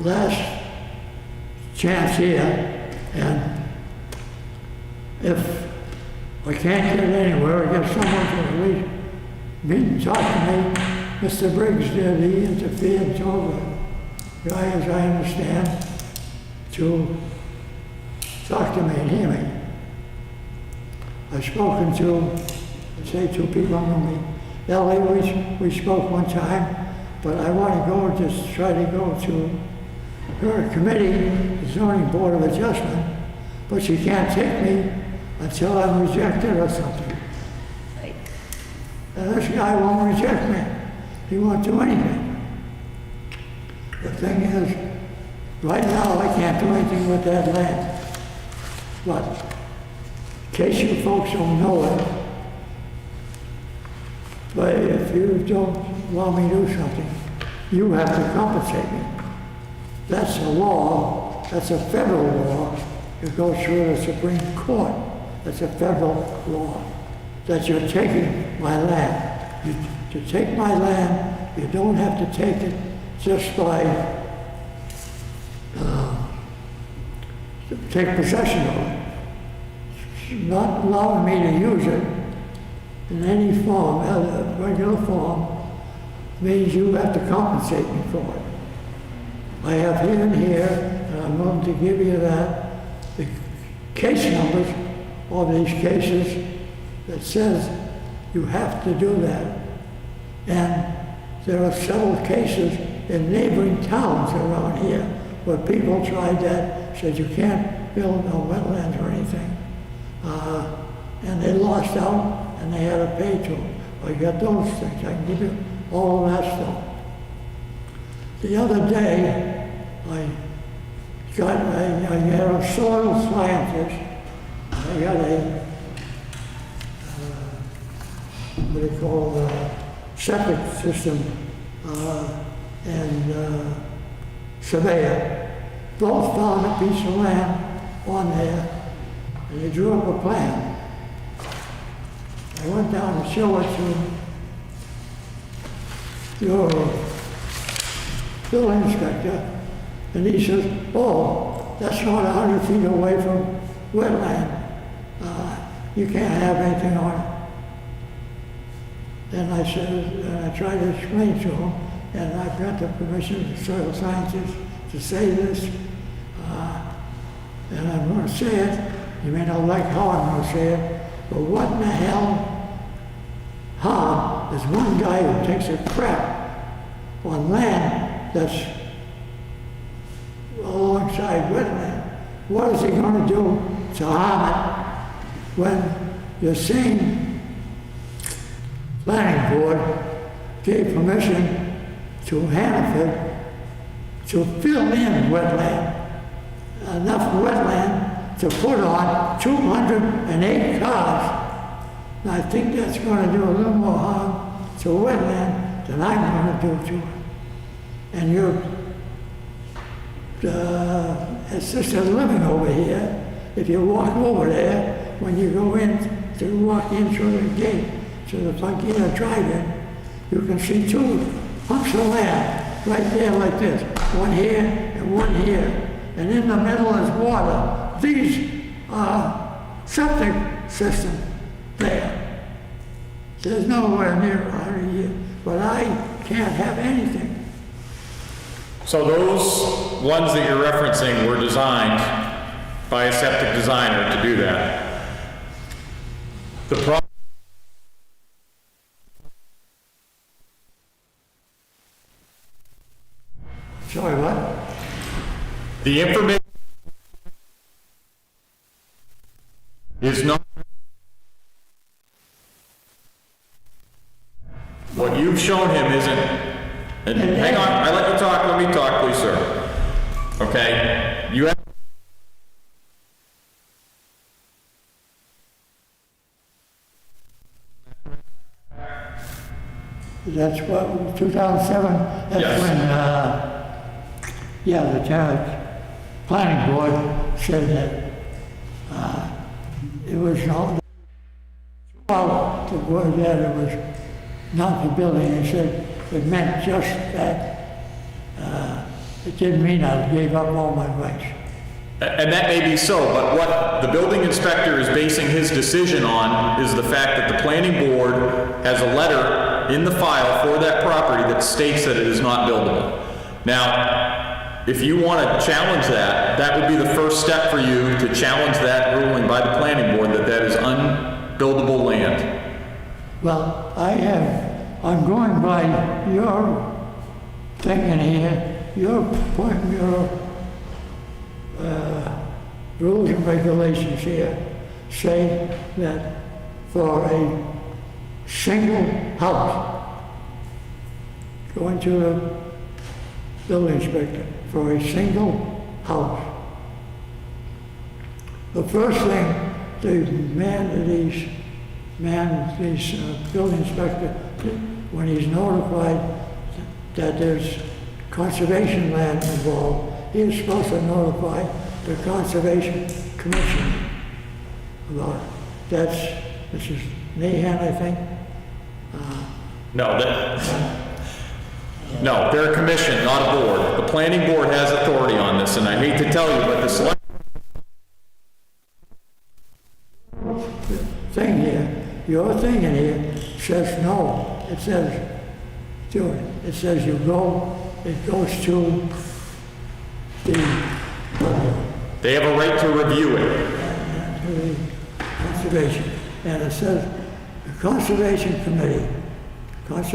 Last chance here, and if I can't get anywhere, I get someone to at least meet and talk to me. Mr. Briggs did, he interfered and told the guy, as I understand, to talk to me and hear me. I've spoken to, say 2 people know me. Ellie, we spoke one time, but I want to go, just try to go to her committee, the zoning board of adjustment, but she can't take me until I'm rejected or something. And this guy won't reject me. He won't do anything. The thing is, right now, I can't do anything with that land. But in case you folks don't know it, but if you don't want me to do something, you have to compensate me. That's a law, that's a federal law. It goes through the Supreme Court. That's a federal law. That you're taking my land. To take my land, you don't have to take it just by take possession of it. Not allowing me to use it in any form, regular form, means you have to compensate me for it. I have here and here, and I'm going to give you that, the case numbers of these cases that says you have to do that. And there are several cases in neighboring towns around here where people tried that, said you can't build no wetlands or anything. And they lost out and they had to pay to them. I got those things, I can give you all of that stuff. The other day, I had a soil scientist, I got a, what do you call it, septic system and surveyor. Both found a piece of land on there, and they drew up a plan. I went down to show it to your building inspector, and he says, oh, that's not 100 feet away from wetland. You can't have anything on it. And I said, and I tried to explain to him, and I've got the permission of the soil scientists to say this, and I'm going to say it. You may not like how I'm going to say it, but what in the hell harm is one guy who takes a crap on land that's alongside wetland? What is he going to do to harm it when you're saying planning board gave permission to Hannaford to fill in wetland, enough wetland to put on 208 cars. And I think that's going to do a little more harm to wetland than I'm going to do to it. And your assisted living over here, if you walk over there, when you go in to walk in through the gate, to the front gate or drive-in, you can see two hunks of land right there like this, one here and one here. And in the middle is water. These are septic systems there. There's nowhere near 100 years, but I can't have anything. So those ones that you're referencing were designed by a septic designer to do that. The problem. Sorry, what? The information is not. What you've shown him isn't, and hang on, I let you talk, let me talk, please, sir. Okay? You have. That's what, 2007, that's Yes. when, the town planning board said that it was not, well, the word that it was not for building, they said it meant just that, it didn't mean I gave up all my rights. And that may be so, but what the building inspector is basing his decision on is the fact that the planning board has a letter in the file for that property that states that it is not buildable. Now, if you want to challenge that, that would be the first step for you to challenge that ruling by the planning board that that is unbuildable land. Well, I have I'm going by your thing in here, your rules and regulations here say that for a single house, going to the building inspector, for a single house, the first thing the building inspector, when he's notified that there's conservation land involved, he is supposed to notify the Conservation Commission about it. That's Mrs. Mahan, I think. No, they're a commission, not a board. The planning board has authority on this, and I hate to tell you, but the select thing here, your thing in here says no. It says, do it. It says you go, it goes to the, they have a right to review it. to the conservation. And it says the Conservation Committee has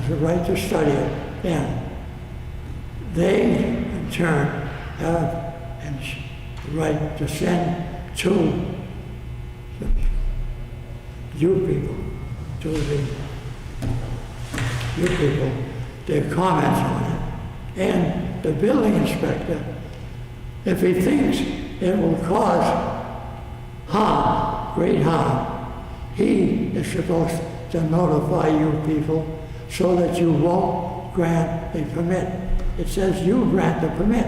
the right to study it. And they, in turn, have the right to send to you people, their comments on it. And the building inspector, if he thinks it will cause harm, great harm, he is supposed to notify you people so that you won't grant a permit. It says you grant the permit.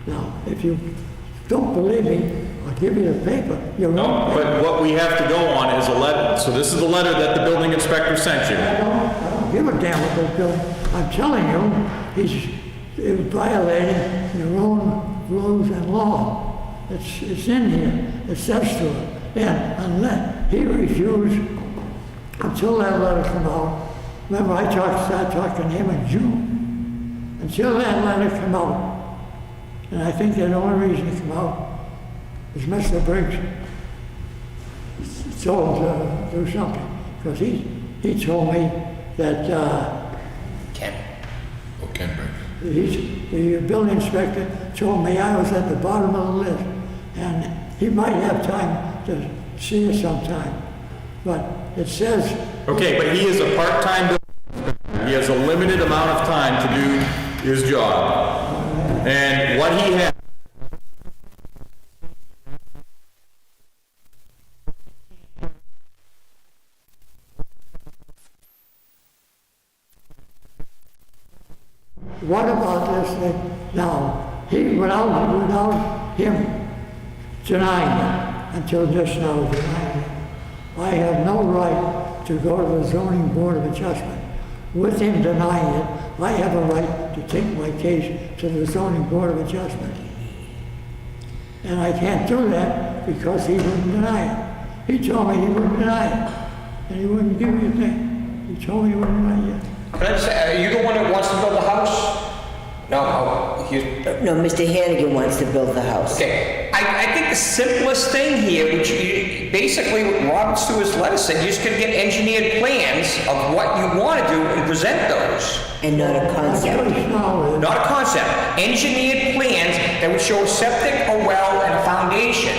Now, if you don't believe me, I'll give you the paper. No, but what we have to go on is a letter. So this is the letter that the building inspector sent you. I don't give a damn what they're doing. I'm telling you, he's violating your own rules and law. It's in here. It says to it. And unless he refused, until that letter come out, remember I started talking to him in June, until that letter come out, and I think the only reason it came out is Mr. Briggs told to do something, because he told me that Ken. Ken Briggs. the building inspector told me I was at the bottom of the list, and he might have time to see us sometime, but it says... Okay, but he is a part-time building inspector. He has a limited amount of time to do his job. And what he has... What about this thing? Now, without him denying it, until just now denying it, I have no right to go to the zoning board of adjustment. With him denying it, I have a right to take my case to the zoning board of adjustment. And I can't do that because he wouldn't deny it. He told me he wouldn't deny it, and he wouldn't give me a thing. He told me he wouldn't deny it. Can I just say, are you the one that wants to build the house? No, No, Mr. Hannigan wants to build the house. okay. I think the simplest thing here, which basically what Robert Stewart's letter said, you're just gonna get engineered plans of what you want to do and present those. And not a concept. Not a concept. Engineered plans that would show a septic, a well, and a foundation.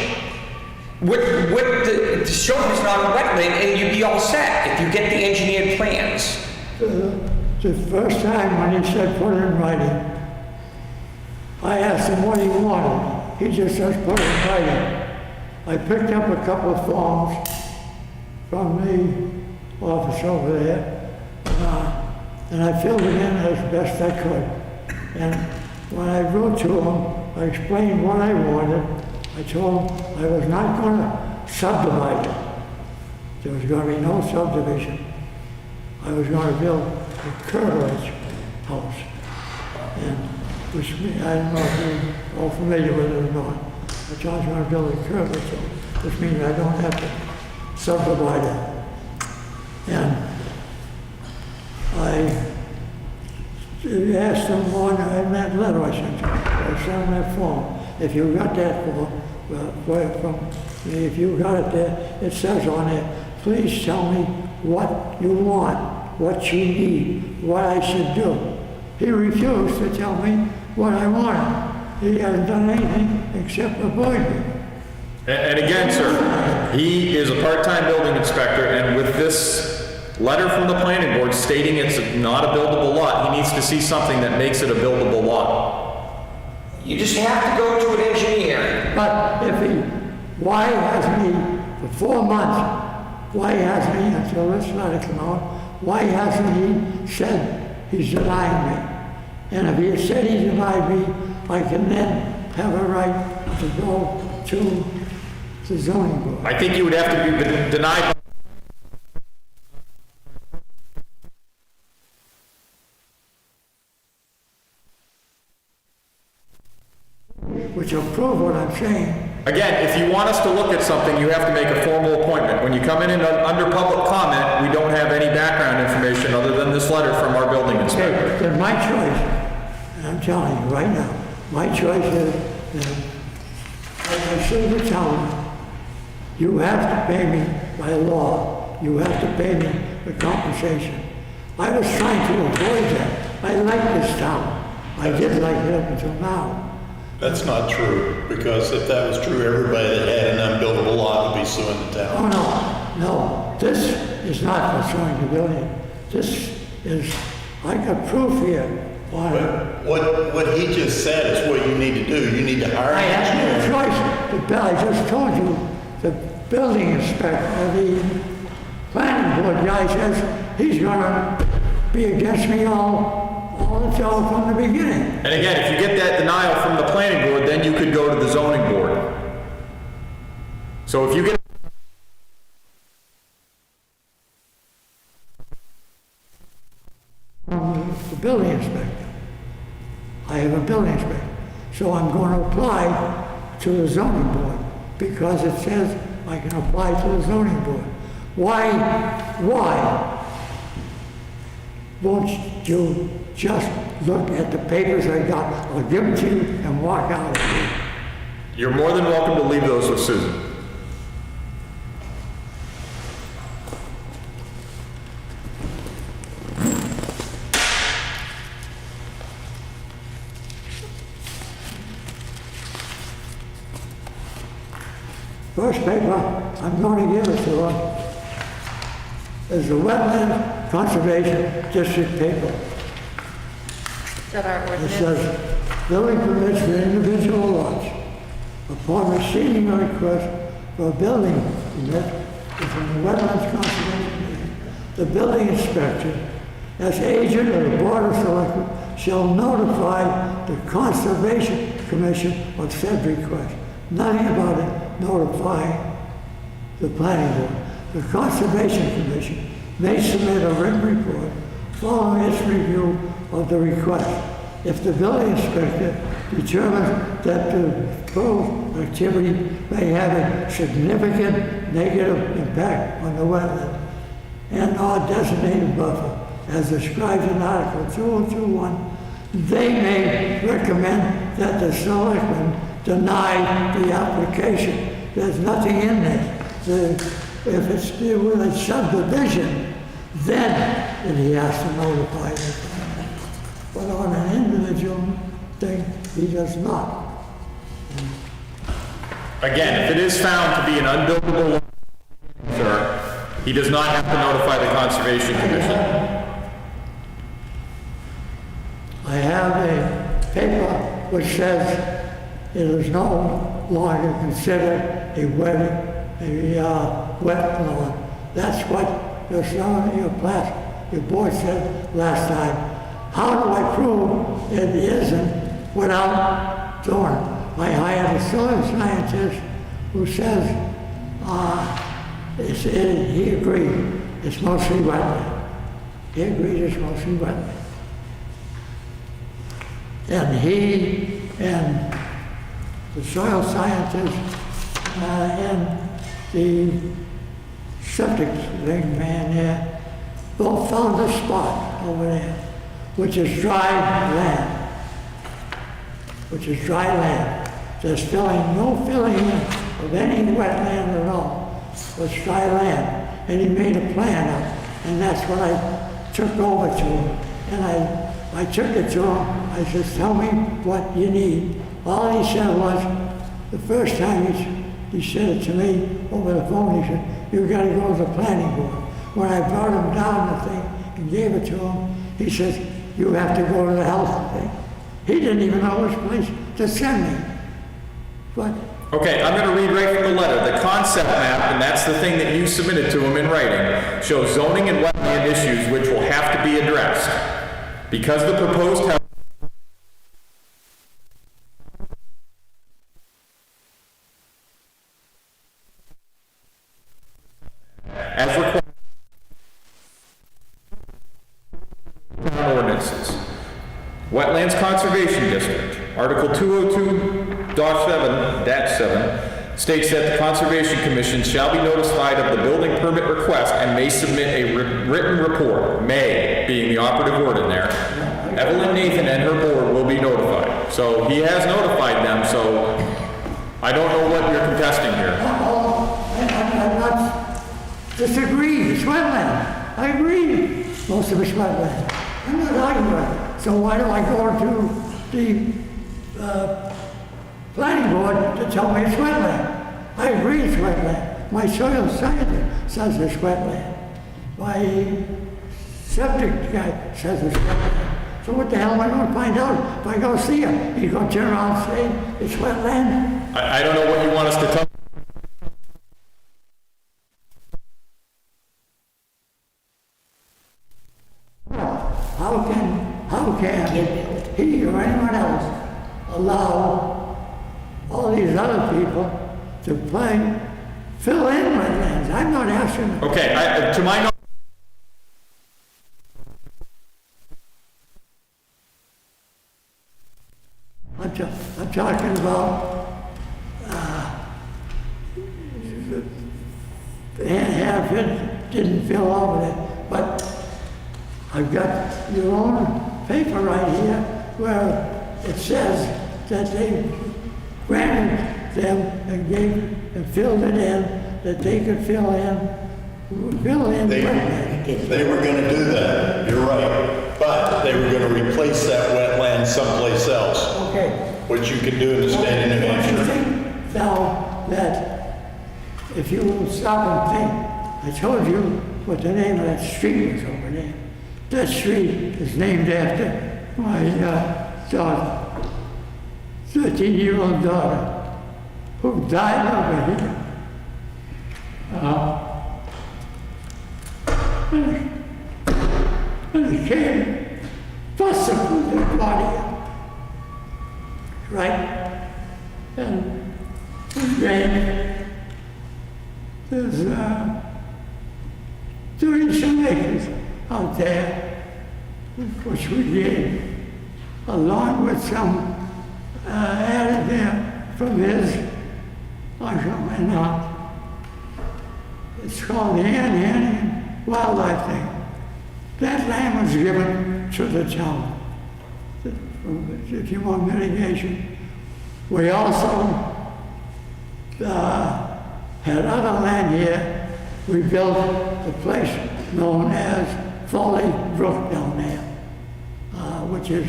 To show it's not a wetland, and you'd be all set if you get the engineered plans. The first time when he said put it in writing, I asked him what he wanted. He just says put it in writing. I picked up a couple of forms from the office over there, and I filled it in as best I could. And when I wrote to him, I explained what I wanted. I told him I was not going to subdivide it. There was going to be no subdivision. I was going to build a curtilage house. And which means, I don't know if you're all familiar with it or not, but I was going to build a curtilage house, which means I don't have to subdivide it. And I asked him in that letter I sent him that form, if you got that form, if you got it there, it says on there, please tell me what you want, what you need, what I should do. He refused to tell me what I wanted. He hasn't done anything except avoid me. And again, sir, he is a part-time building inspector, and with this letter from the planning board stating it's not a buildable lot, he needs to see something that makes it a buildable lot. You just have to go to an engineer. But why hasn't he, for 4 months, why hasn't he, until this letter came out, why hasn't he said he's denying me? And if he had said he denied me, I can then have a right to go to the zoning board. I think you would have to be denied. Which will prove what I'm saying. Again, if you want us to look at something, you have to make a formal appointment. When you come in and under public comment, we don't have any background information other than this letter from our building inspector. Okay, then my choice, and I'm telling you right now, my choice is that I should the town, you have to pay me by law, you have to pay me the compensation. I was trying to avoid that. I like this town. I did like it up until now. That's not true, because if that was true, everybody that had an unbuildable lot would be suing the town. Oh, no, this is not for showing the building. This is, I got proof here. But what he just said is what you need to do. You need to hire I an have no engineer. choice. I just told you, the building inspector, the planning board guy says he's gonna be against me all the time from the beginning. And again, if you get that denial from the planning board, then you could go to the zoning board. So if you get The building inspector. I have a building inspector. So I'm going to apply to the zoning board because it says I can apply to the zoning board. Why won't you just look at the papers I got? I'll give them to you and walk out. You're more than welcome to leave those with Susan. First paper, I'm going to give it to her, is the Wetland Conservation District paper. Is that our It ordinance? says, building permits for individual lots. Upon receiving a request for a building permit from the Wetlands Conservation District, the building inspector, as agent of the Board of Selectmen, shall notify the Conservation Commission of said request. Nothing about it notifying the planning board. The Conservation Commission may submit a written report following its review of the request. If the building inspector determines that the proposed activity may have a significant negative impact on the wetland and/or designated buffer, as described in Article 2021, they may recommend that the selectmen deny the application. There's nothing in there. If it's with a subdivision, then he has to notify the planning. But on an individual thing, he does not. Again, if it is found to be an unbuildable lot, sir, he does not have to notify the Conservation Commission. I have a paper which says it is no longer considered a wet lawn. That's what your board said last time. How do I prove it isn't without doing it? I hired a soil scientist who says he agreed it's mostly wetland. He agreed it's mostly wetland. And he and the soil scientist and the septic thing man there both found a spot over there, which is dry land. There's no filling in of any wetland at all. It was dry land. And he made a plan up, and that's what I took over to him. And I took it to him. I said, tell me what you need. All he said was, the first time he said it to me over the phone, he said, you gotta go to the planning board. When I brought him down the thing and gave it to him, he says, you have to go to the health thing. He didn't even know which place to send me. But Okay, I'm gonna read right from the letter. The concept map, and that's the thing that you submitted to him in writing, shows zoning and wetland issues which will have to be addressed. Because the proposed house as required ordinances. Wetlands Conservation District, Article 202-7 states that the Conservation Commission shall be notified of the building permit request and may submit a written report, may being the operative word in there. Evelyn Nathan and her board will be notified. So he has notified them, so I don't know what you're contesting here. I'm not disagreeing. It's wetland. I agree. Most of it's wetland. I'm not arguing about it. So why do I go to the planning board to tell me it's wetland? I agree it's wetland. My soil scientist says it's wetland. My septic guy says it's wetland. So what the hell am I going to find out if I go see him? He's going to turn around and say it's wetland? I don't know what you want us to tell. How can he or anyone else allow all these other people to fill in wetlands? I'm not asking. Okay, to my knowledge. I'm talking about Hampshire didn't fill over it, but I've got your own paper right here where it says that they granted them and filled it in, that they could fill in wetlands. They were gonna do that, you're right, but they were gonna replace that wetland someplace else, Okay. which you can do in the state of New Don't you Hampshire. think now that if you will stop and think, I told you what the name of that street was over there. That street is named after my daughter, 13-year-old daughter, who died over here. And it came, busted with their body, right? And then there's 30-some acres out there, which we gave, along with some added there from his uncle. And it's called the Indian Wildlife thing. That land was given to the town. If you want mitigation. We also had other land here. We built a place known as Folly Brook down there, which is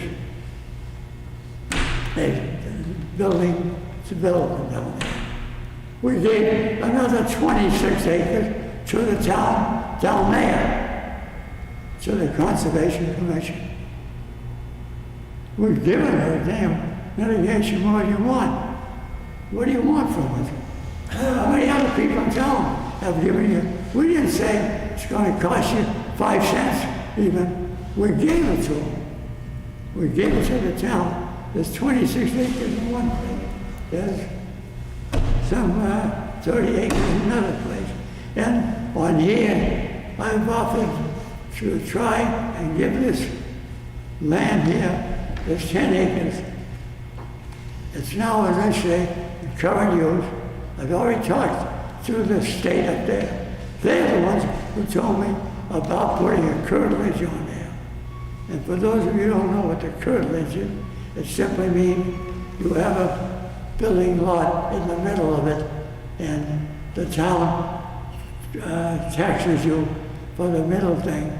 a building development down there. We gave another 26 acres to the town down there, to the Conservation Commission. We've given her damn mitigation more than you want. What do you want from us? How many other people in town have given you? We didn't say it's going to cost you 5 cents even. We gave it to them. We gave it to the town. There's 26 acres in one place. There's some 30 acres in another place. And on here, I've offered to try and give this land here, there's 10 acres. It's now, as I say, in current use. I've already talked to the state up there. They're the ones who told me about putting a curtilage on there. And for those of you who don't know what the curtilage is, it simply means you have a building lot in the middle of it, and the town taxes you for the middle thing,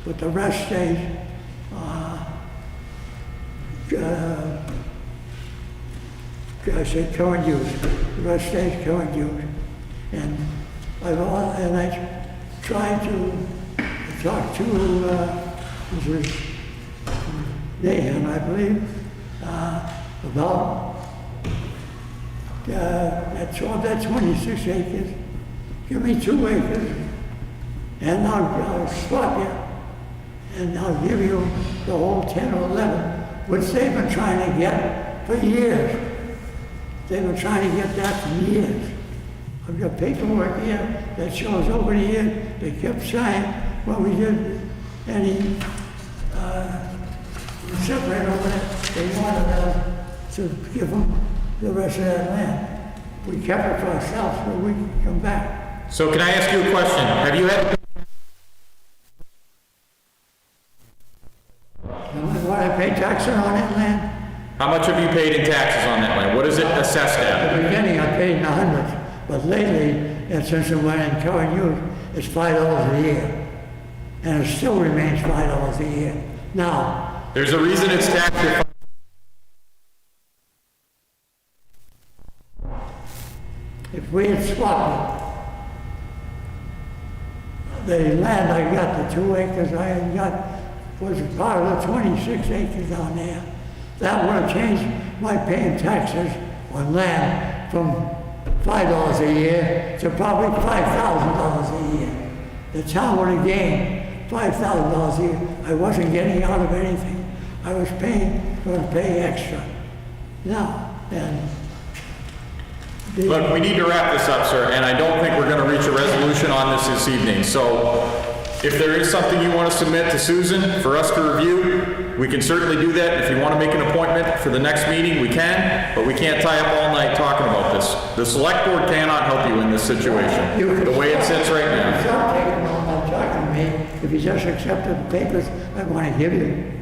but the rest stays I say current use. The rest stays current use. And I tried to talk to Dan, I believe, about that 26 acres. Give me 2 acres, and I'll swap you, and I'll give you the whole 10 or 11, which they've been trying to get for years. They've been trying to get that for years. I've got paperwork here that shows over the years, they kept saying, when we did any separate over there, they wanted us to give them the rest of that land. We kept it for ourselves so we could come back. So can I ask you a question? Have you had, What I pay taxes on that land? how much have you paid in taxes on that land? What is it assessed At at? the beginning, I paid in the hundreds, but lately, and since it went in current use, it's $5 a year. And it still remains $5 a year. Now, There's a reason it's taxed at if we had swapped it, the land I got, the 2 acres I had got, was part of the 26 acres down there. That would have changed my paying taxes on land from $5 a year to probably $5,000 a year. The town would have gained $5,000 a year. I wasn't getting out of anything. I was going to pay extra. Now, and Look, we need to wrap this up, sir, and I don't think we're going to reach a resolution on this evening. So if there is something you want to submit to Susan for us to review, we can certainly do that. If you want to make an appointment for the next meeting, we can, but we can't tie up all night talking about this. The select board cannot help you in this situation, the way it sits right now. Stop taking all that talking to me if you just accepted the papers I want to give you.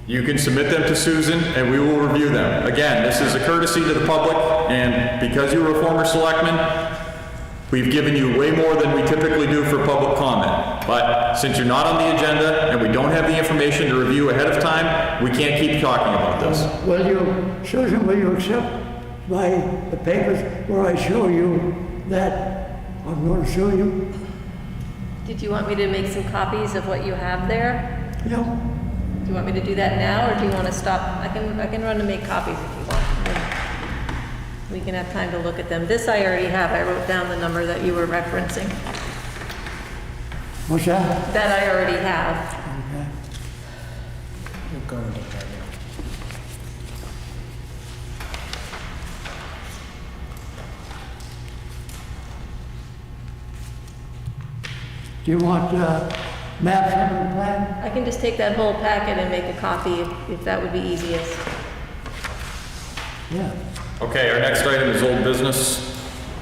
You can submit them to Susan, and we will review them. Again, this is a courtesy to the public, and because you were a former selectman, we've given you way more than we typically do for public comment. But since you're not on the agenda, and we don't have the information to review ahead of time, we can't keep talking about this. Will you, Susan, will you accept the papers where I show you that I'm going to show you? Did you want me to make some copies of what you have there? Yeah. Do you want me to do that now, or do you want to stop? I can run and make copies if you want. We can have time to look at them. This I already have. I wrote down the number that you were referencing. What's that? That I already have. Okay. We're going to have it. Do you want maps on the plan? I can just take that whole packet and make a copy if that would be easiest. Yeah. Okay, our next item is old business.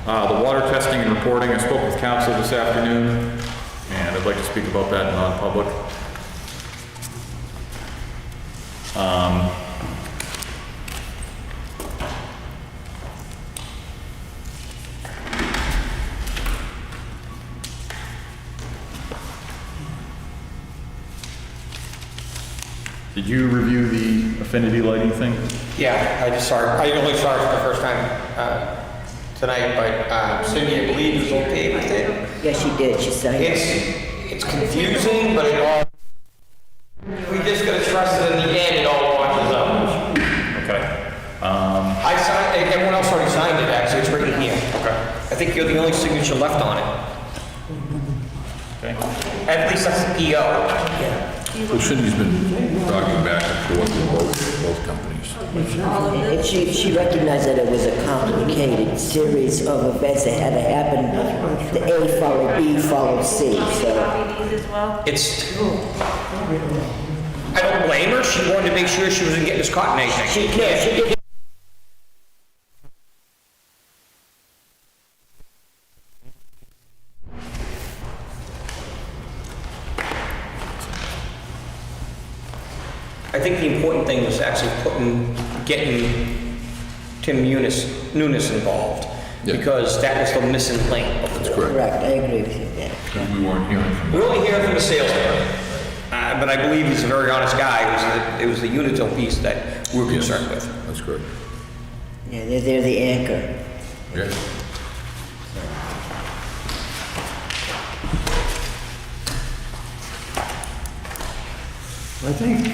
The water testing and reporting. I spoke with council this afternoon, and I'd like to speak about that in non-public. Did you review the affinity lighting thing? Yeah, I just saw it. I only saw it for the first time tonight, but Cindy, I believe, is okay with it. Yes, she did, she signed it. It's confusing, but it all, we just gotta trust that in the end, it all washes out. Okay. I signed, everyone else already signed it, actually, it's right in here. Okay. I think you're the only signature left on it. Okay. At least that's the PO. So Cindy's been talking back and forth with both companies. And she recognized that it was a complicated series of events that had to happen. The A followed B followed C, so. Copy these as well? It's, I don't blame her, she wanted to make sure she wasn't getting us caught in anything. She did. I think the important thing was actually getting Tim Nunes involved, Yeah. because that was the missing link of the board. Correct, I agree with you there. Because we weren't hearing from We're only hearing from the salesman, but I believe he's a very honest guy. It was the Unitil piece that we're concerned with. That's correct. Yeah, they're the anchor. Yes. I think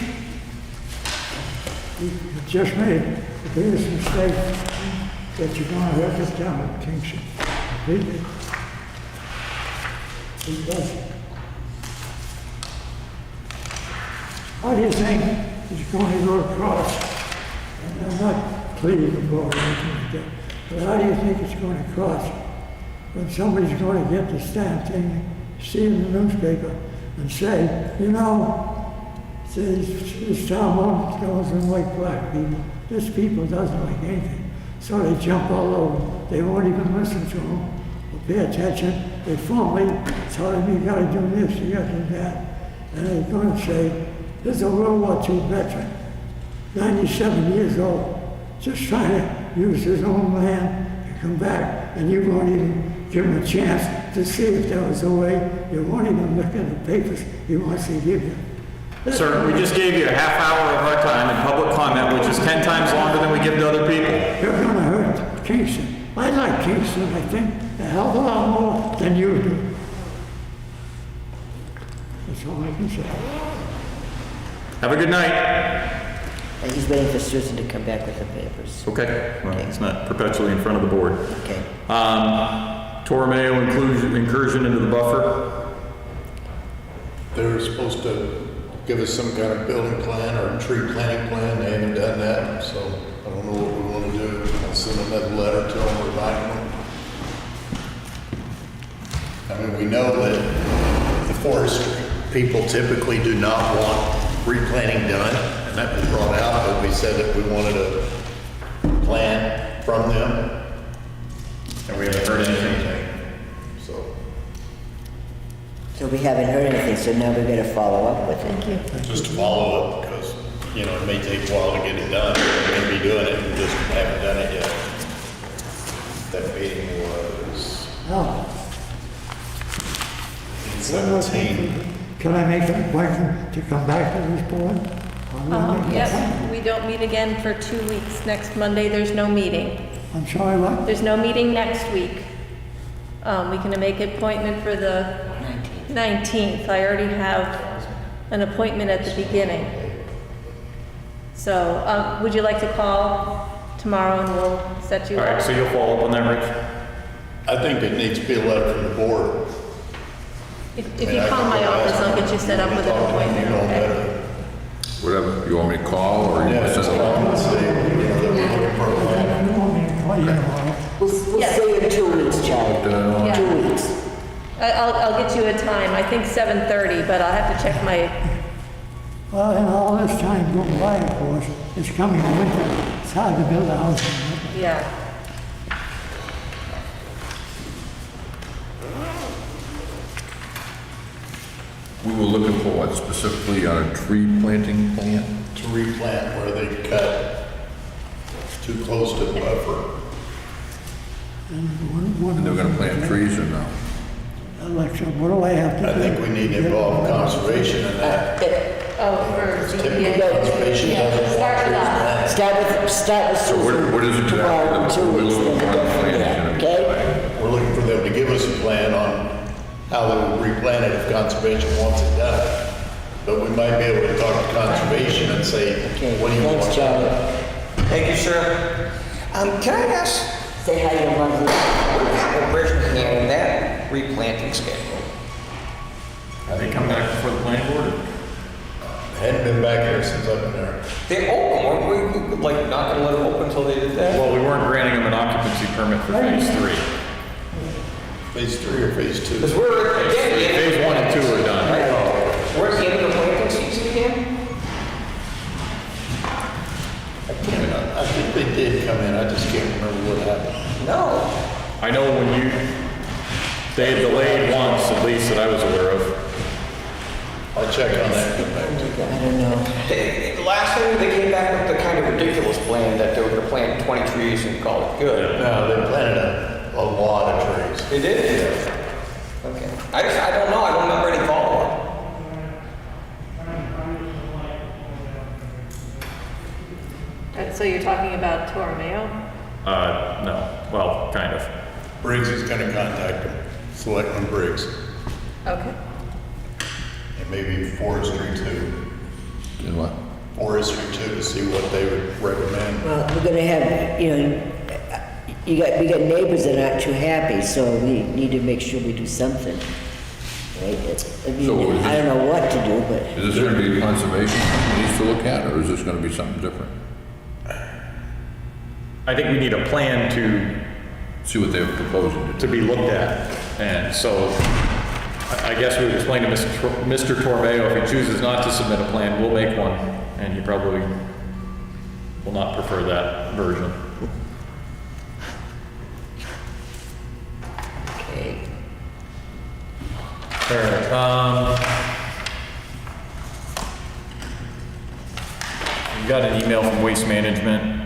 you just made the biggest mistake that you're gonna have this down at Kingston. Completely. He does. How do you think he's going to go across? And I'm not pleading for or anything like that, but how do you think it's going to cross when somebody's going to get the stamp thing, see in the newspaper, and say, you know, this town goes in like black people. This people doesn't like anything. So they jump all over. They won't even listen to them or pay attention. They formally tell them, you gotta do this, you gotta do that. And they're gonna say, this is a World War II veteran, 97 years old, just trying to use his own land to come back, and you won't even give him a chance to see if there was a way. You won't even look at the papers he wants to give you. Sir, we just gave you a half hour of our time in public comment, which is 10 times longer than we give to other people. You're gonna hurt Kingston. I like Kingston, I think, a hell of a lot more than you do. That's all I can say. Have a good night. And he's waiting for Susan to come back with the papers. Okay, well, it's not perpetually in front of the board. Okay. Toromeo incursion into the buffer. They were supposed to give us some kind of building plan or tree planting plan. They haven't done that, so I don't know what we want to do. I'll send another letter to them, reminding them. I mean, we know that the forestry people typically do not want replanting done, and that was brought out, but we said that we wanted a plan from them. And we haven't heard anything. So we haven't heard anything, so now we gotta follow up with it. Thank you. Just to follow up, because, you know, it may take a while to get it done. We're gonna be doing it, we just haven't done it yet. That meeting was Now, 17. can I make an appointment to come back to this board? Or will I make an Yes, appointment? we don't meet again for 2 weeks. Next Monday, there's no meeting. I'm sorry, what? There's no meeting next week. We can make an appointment for the 19th. I already have an appointment at the beginning. So, would you like to call tomorrow and we'll set you All up? right, so you'll follow up on that, Rich? I think it needs to be a letter from the board. If you call my office, I'll get you set up with an appointment, okay? Whatever, you want me to call or you Yeah, want to just send call it? and say, you know, that we're looking for a plan. You want me to call you tomorrow? We'll Yes. see you in 2 weeks, Charlie. Yeah. 2 weeks. I'll get you a time. I think 7:30, but I'll have to check my, Well, and all this time going by, of course, it's coming winter. It's hard to build a house in winter. yeah. We were looking for what, specifically on a tree planting plan? To replant where they cut too close to the buffer. And And they're gonna plant trees or no? Election, what do I have to do? I think we need to involve conservation in that. Oh, for Because typically conservation doesn't want trees planted. Start with So Susan. what is it tomorrow, that 2 we're weeks, looking then for we'll on go the from plan? there, okay? We're looking for them to give us a plan on how they will replant it if conservation wants it done. But we might be able to talk to conservation and say, Okay, what do you want thanks, Charlie. done? Thank you, sir. Can I ask, Say hi to Leslie. where's handling that replanting schedule? Have they come back before the planning board? Hadn't been back here since I've been there. They open, weren't we, like, not gonna let them open until they did that? Well, we weren't granting them an occupancy permit for phase 3. Phase 3 or phase 2? Because we're, again, Phase 1 and 2 are done. we're at the end of the planting season again? I think they did come in, I just can't remember what happened. No. I know they had delayed once, at least that I was aware of. I'll check on that. I don't know. Last time they came back with the kind of ridiculous plan that they were gonna plant 20 trees and call it good. No, they planted a lot of trees. They did? Okay. I don't know, I don't remember any follow-up. So you're talking about Torromeo? No, well, kind of. Briggs is gonna contact them, Selectmen Briggs, Okay. and maybe Forestry too. And what? Forestry too, to see what they would recommend. Well, we're gonna have, we got neighbors that aren't too happy, so we need to make sure we do something. Right? I mean, So is I don't know what to do, but. Is this gonna be conservation he needs to look at, or is this gonna be something different? I think we need a plan See what they're proposing to to do. be looked at. And so I guess we would explain to Mr. Tormeo, if he chooses not to submit a plan, we'll make one. And he probably will not prefer that version. Okay. All right, we got an email from Waste Management.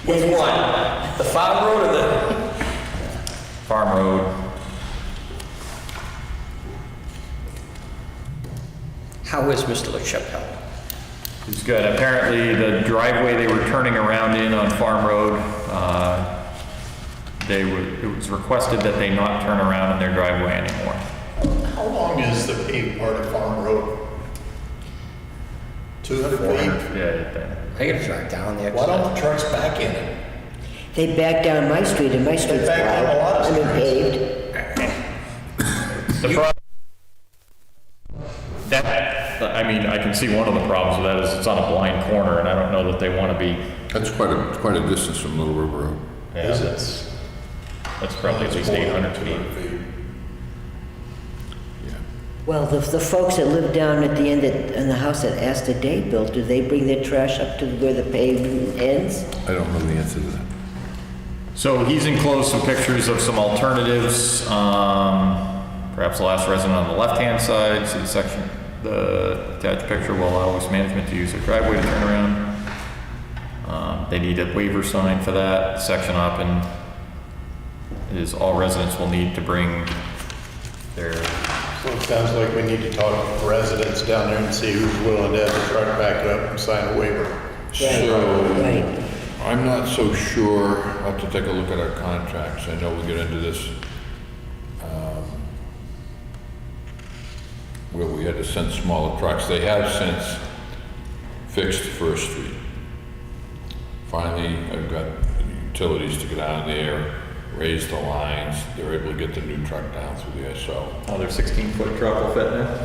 Which one? The farm road or the? Farm Road. How is Mr. LaChapelle? It's good. Apparently, the driveway they were turning around in on Farm Road, it was requested that they not turn around in their driveway anymore. How long is the paved part of Farm Road? 200 feet? Yeah, I gotta drive down there. Why don't the trucks back in it? They back down my street, and my street's back down a lot of plowed. I mean, streets. paved. The problem, I mean, I can see one of the problems with that is it's on a blind corner, and I don't know that they want to be. That's quite a distance from Little River Road. Is it? That's probably at least 800 feet. Yeah. Well, the folks that live down at the end in the house that Astor Day built, do they bring their trash up to where the pavement ends? I don't know the answer to that. So he's enclosed some pictures of some alternatives. Perhaps the last resident on the left-hand side, see the section, the attached picture will allow Waste Management to use their driveway to turn around. They need a waiver sign for that. Section up and is all residents will need to bring their, So it sounds like we need to talk to residents down there and see who's willing to have the truck back up and sign a waiver. So, Right. I'm not so sure, I'll have to take a look at our contracts, I know we get into this, where we had to send smaller trucks, they have since fixed First Street. Finally, I've got utilities to get out there, raise the lines, they're able to get the new truck down through there, so oh, their 16-foot truck will fit now?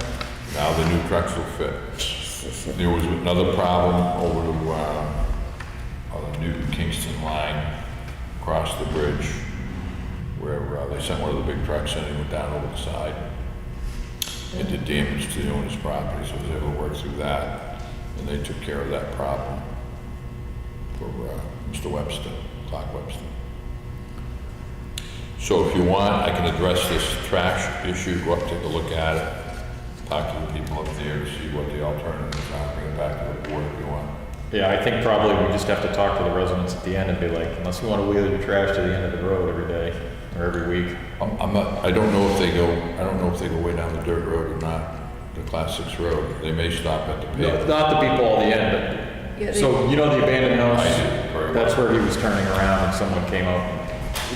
now the new trucks will fit. There was another problem over to, on the new Kingston line, across the bridge, where they sent one of the big trucks in and went down over the side. It did damage to the owner's property, so I was able to work through that, and they took care of that problem for Mr. Webster, Clark Webster. So if you want, I can address this trash issue, go up, take a look at it, talk to the people up there to see what the alternatives are, bring it back to the board if you want. Yeah, I think probably we just have to talk to the residents at the end and be like, unless you want to wheel your trash to the end of the road every day or every week. I don't know if they go way down the dirt road or not, the Class 6 road. They may stop at the pavement. Not the people at the end, Yeah, but, they- so, you know the abandoned house? I do, very well. That's where he was turning around and someone came up.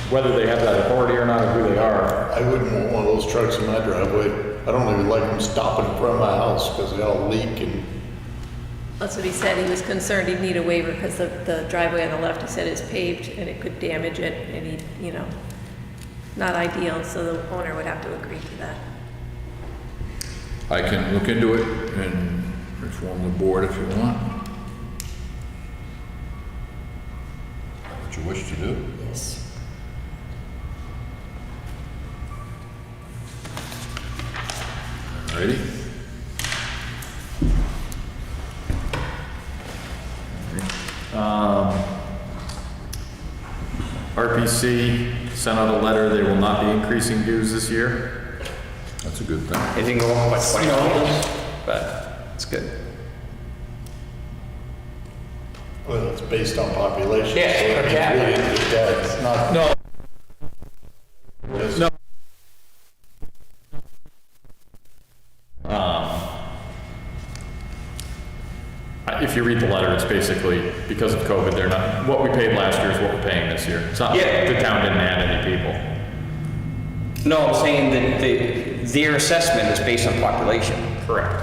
Whether they have that authority or not, or who they are, I wouldn't want one of those trucks in my driveway. I don't even like them stopping in front of my house because they all leak and That's what he said, he was concerned he'd need a waiver because the driveway on the left, he said, is paved and it could damage it and he, not ideal, so the owner would have to agree to that. I can look into it and inform the board if you want. What you wish to do. Yes. Ready? RPC sent out a letter, they will not be increasing dues this year. That's a good thing. Anything go up by $20, but it's good. Well, it's based on population. Yes, so it per means capita. we didn't get that. It's not. No. It's- No. If you read the letter, it's basically, because of COVID, they're not, what we paid last year is what we're paying this year. It's not, Yeah. the town didn't add any people. No, I'm saying that their assessment is based on population. Correct.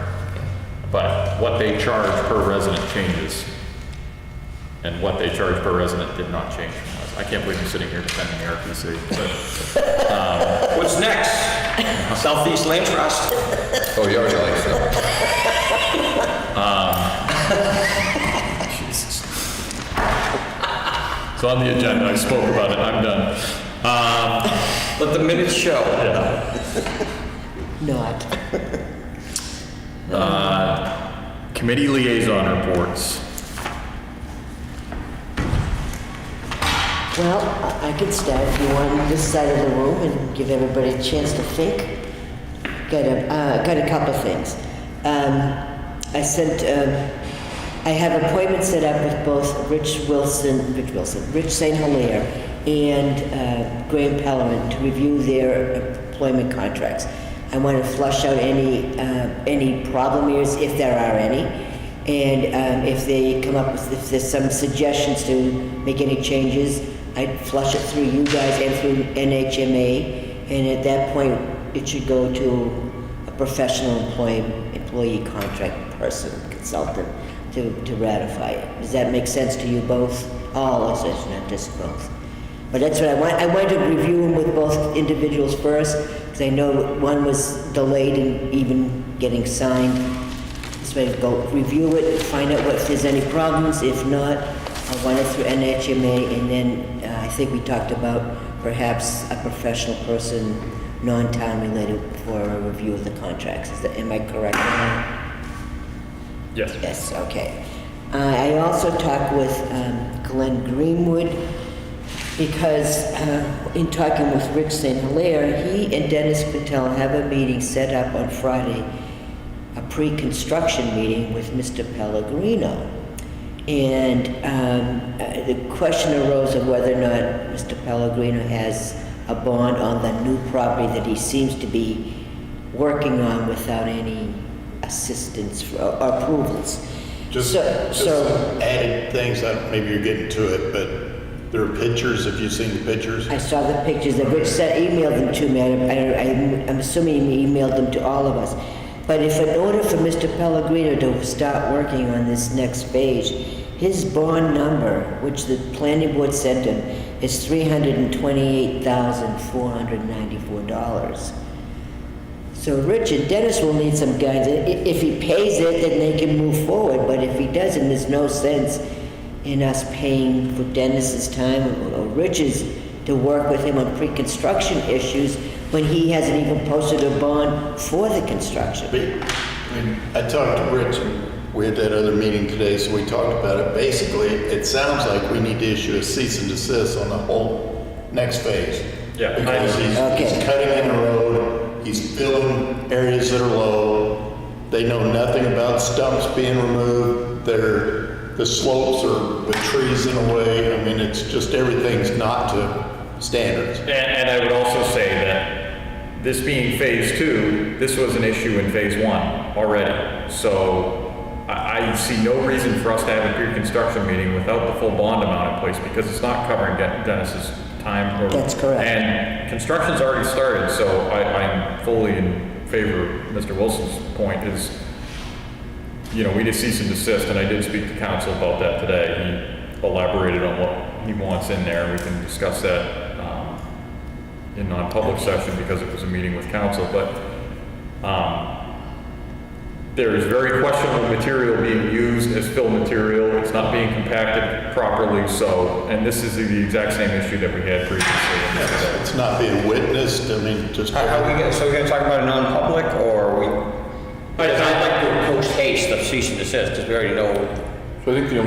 But what they charge per resident changes. And what they charge per resident did not change from us. I can't believe I'm sitting here defending the RPC. But What's next? Southeast Land Trust? Oh, you already like that. Jesus. So on the agenda, I spoke about it, I'm done. Let the minutes show. Not. Committee liaison reports. Well, I could start if you want on this side of the room and give everybody a chance to think. Got a couple of things. I have appointments set up with both Rich St. Hilaire and Graham Pellerin to review their employment contracts. I want to flush out any problem areas, if there are any, and if they come up with, if there's some suggestions to make any changes, I'd flush it through you guys and through NHMA, and at that point, it should go to a professional employee contract person, consultant, to ratify it. Does that make sense to you both? All, it's not just both. But that's what I want. I wanted to review them with both individuals first, because I know one was delayed in even getting signed. So I go review it, find out if there's any problems. If not, I'll run it through NHMA, and then I think we talked about perhaps a professional person, non-town related, for a review of the contracts. Am I correct on that? Yes. Yes, okay. I also talked with Glenn Greenwood, because in talking with Rich St. Hilaire, he and Dennis Patel have a meeting set up on Friday, a pre-construction meeting with Mr. Pellegrino. And the question arose of whether or not Mr. Pellegrino has a bond on the new property that he seems to be working on without any assistance or approvals. Just So- some added things, maybe you're getting to it, but there are pictures, have you seen the pictures? I saw the pictures that Rich emailed them to me. I'm assuming he emailed them to all of us. But if in order for Mr. Pellegrino to start working on this next phase, his bond number, which the planning board sent him, is $328,494. So Rich and Dennis will need some guidance. If he pays it, then they can move forward. But if he doesn't, there's no sense in us paying for Dennis's time or Rich's to work with him on pre-construction issues when he hasn't even posted a bond for the construction. I talked to Rich, and we had that other meeting today, so we talked about it. Basically, it sounds like we need to issue a cease and desist on the whole next phase. Yeah. Because he's cutting in the road, he's filling areas that are low, they know nothing about stumps being removed, the slopes are with trees in the way. I mean, it's just everything's not to standards. And I would also say that this being phase 2, this was an issue in phase 1 already. So I see no reason for us to have a pre-construction meeting without the full bond amount in place, because it's not covering Dennis's time. That's correct. And construction's already started, so I'm fully in favor of Mr. Wilson's point is, we need cease and desist, and I did speak to council about that today. He elaborated on what he wants in there. We can discuss that in non-public session because it was a meeting with council, but there is very questionable material being used as fill material. It's not being compacted properly, and this is the exact same issue that we had previously. It's not being witnessed, I mean, just. So we're gonna talk about a non-public, or are we? Because I'd like to post haste of cease and desist, because we already know. So I think the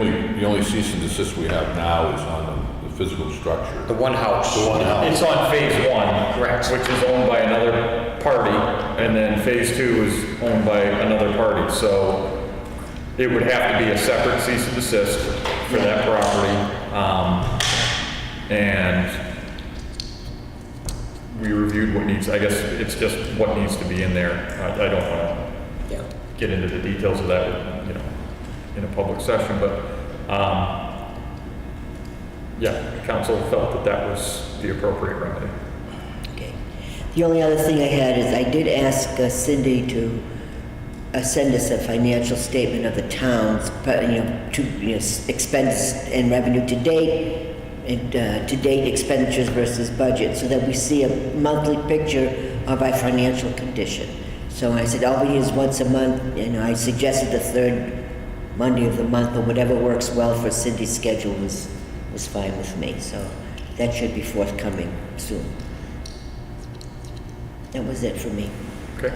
only cease and desist we have now is on the physical structure. The one house. The one house. It's on phase 1, Correct. which is owned by another party, and then phase 2 is owned by another party. So it would have to be a separate cease and desist for that property. And we reviewed what needs, I guess it's just what needs to be in there. I don't want to Yeah. get into the details of that, you know, in a public session, but, yeah, the council felt that that was the appropriate remedy. Okay. The only other thing I had is I did ask Cindy to send us a financial statement of the town's, expense and revenue to date, and to date expenditures versus budget, so that we see a monthly picture of our financial condition. So I said, all we need is once a month, I suggested the third Monday of the month, or whatever works well for Cindy's schedule was fine with me. So that should be forthcoming soon. That was it for me. Okay.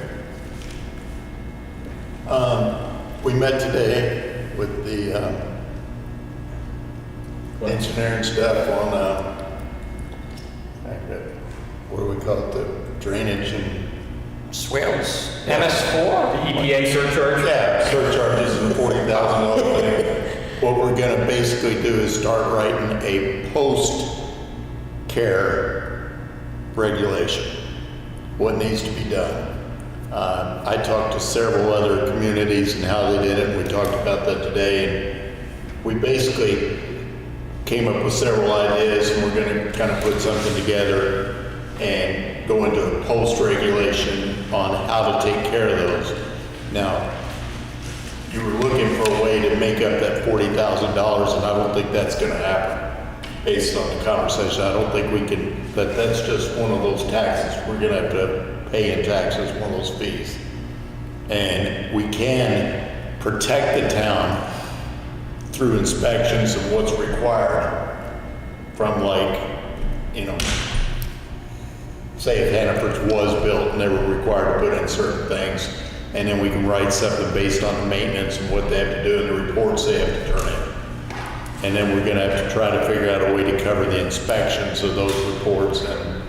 We met today with the engineering staff on, what do we call it, the drainage and... Swales, MS4? The EPA surcharge? Yeah, surcharges and $40,000 thing. What we're gonna basically do is start writing a post-care regulation, what needs to be done. I talked to several other communities and how they did it, and we talked about that today, and we basically came up with several ideas, and we're gonna kind of put something together and go into a post-regulation on how to take care of those. Now, you were looking for a way to make up that $40,000, and I don't think that's gonna happen. Based on the conversation, I don't think we can, that's just one of those taxes. We're gonna have to pay in taxes, one of those fees. And we can protect the town through inspections of what's required from, like, say if Hannaford's was built and they were required to put in certain things, and then we can write something based on the maintenance and what they have to do and the reports they have to turn in. And then we're gonna have to try to figure out a way to cover the inspections of those reports and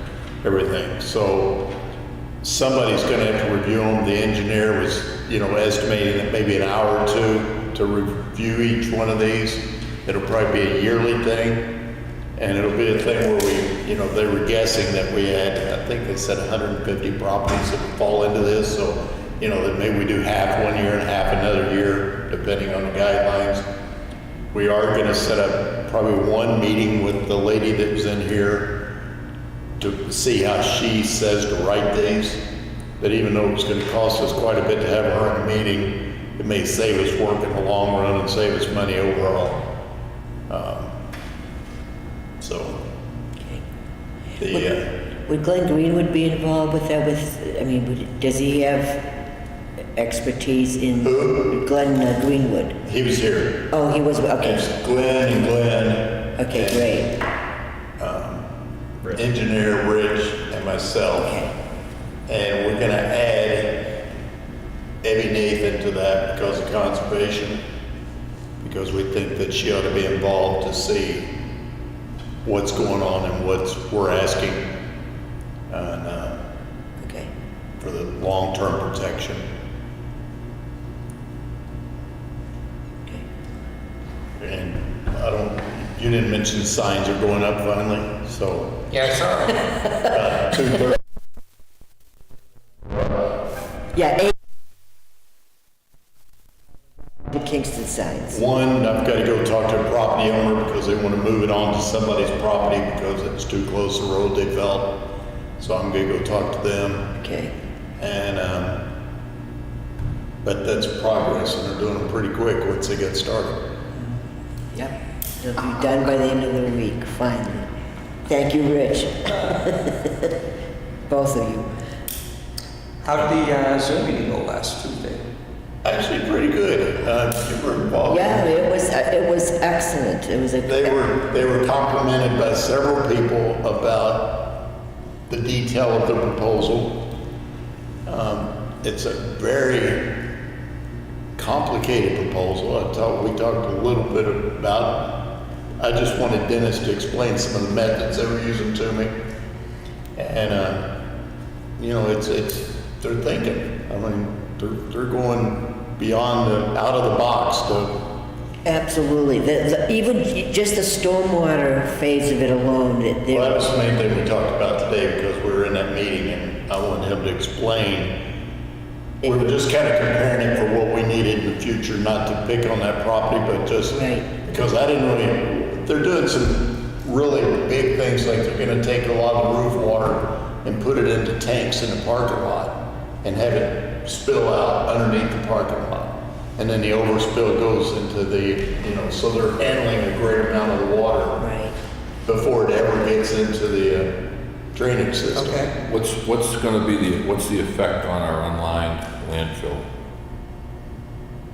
everything. So somebody's gonna have to review them. The engineer was, estimating that maybe an hour or two to review each one of these. It'll probably be a yearly thing. And it'll be a thing where they were guessing that we had, I think they said 150 properties that would fall into this. So, that maybe we do half one year and half another year, depending on the guidelines. We are gonna set up probably one meeting with the lady that was in here to see how she says to write these. But even though it's gonna cost us quite a bit to have her in a meeting, it may save us work in the long run and save us money overall. Would Glenn Greenwood be involved with that? Does he have expertise in... Who? Glenn Greenwood. He was here. Oh, he was, okay. It's Glenn and Glenn. Okay, great. Engineer Rich and myself. Okay. And we're gonna add Evie Nathan to that because of conservation, because we think that she ought to be involved to see what's going on and what we're asking Okay. for the long-term protection. Okay. And you didn't mention signs are going up finally, so. Yeah, sorry. 2/3. Yeah, the Kingston Signs. One, I've got to go talk to a property owner because they want to move it on to somebody's property because it's too close to the road they felt. So I'm going to go talk to them. Okay. And, but that's progress, and they're doing it pretty quick once they get started. Yep. It'll be done by the end of the week, finally. Thank you, Rich. Both of you. How did the Zoom meeting go last Tuesday? Actually, pretty good. You were involved. Yeah, it was excellent. It was They were complimented by several people about the detail of the proposal. It's a very complicated proposal. We talked a little bit about it. I just wanted Dennis to explain some of the methods they were using to me. And, they're thinking. They're going beyond out of the box to Absolutely. Even just the stormwater phase of it alone, Well, that was the main thing we talked about today because we were in that meeting and I wanted him to explain. We were just kind of comparing it for what we needed in the future, not to pick on that property, but just Right. because I didn't really, they're doing some really big things, like they're gonna take a lot of the roof water and put it into tanks in the parking lot and have it spill out underneath the parking lot. And then the overspill goes into the, so they're handling a great amount of the water right. before it ever gets into the drainage system. Okay. What's gonna be what's the effect on our unlined landfill?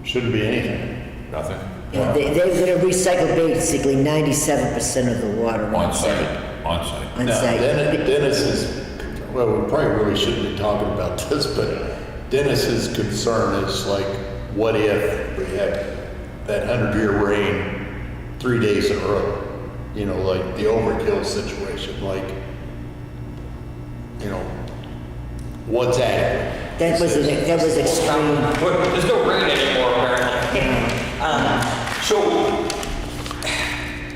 Shouldn't be anything. Nothing? Yeah, they're going to recycle basically 97% of the water on site. On-site. On Now, site. Dennis is, well, we probably really shouldn't be talking about this, but Dennis's concern is like, what if we have that 100-year rain 3 days in a row? Like the overkill situation, like, what's adequate? That was extreme. But there's no rain anymore, apparently. So,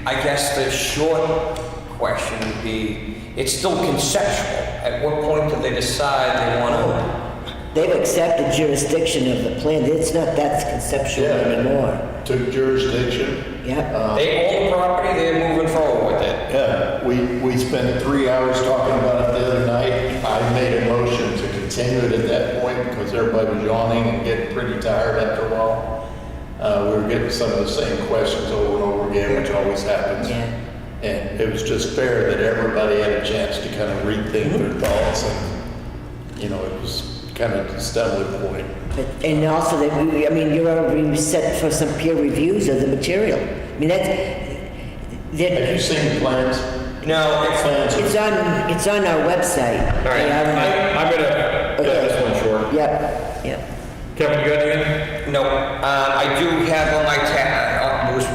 I guess the short question would be, it's still conceptual. At what point do they decide they want to? They've accepted jurisdiction of the plan. It's not that conceptual anymore. Took jurisdiction. Yep. They own the property, they're moving forward with it. Yeah, we spent 3 hours talking about it the other night. I made a motion to continue it at that point because everybody was yawning and getting pretty tired after a while. We were getting some of the same questions over and over again, which always happens. Yeah. And it was just fair that everybody had a chance to kind of rethink their thoughts and, it was kind of a stumbling point. And also, you're already set for some peer reviews of the material. Have you seen the plans? No, It's on our website. All right, I'm gonna get this one short. Yep. Kevin, you got anything? no, I do have on my was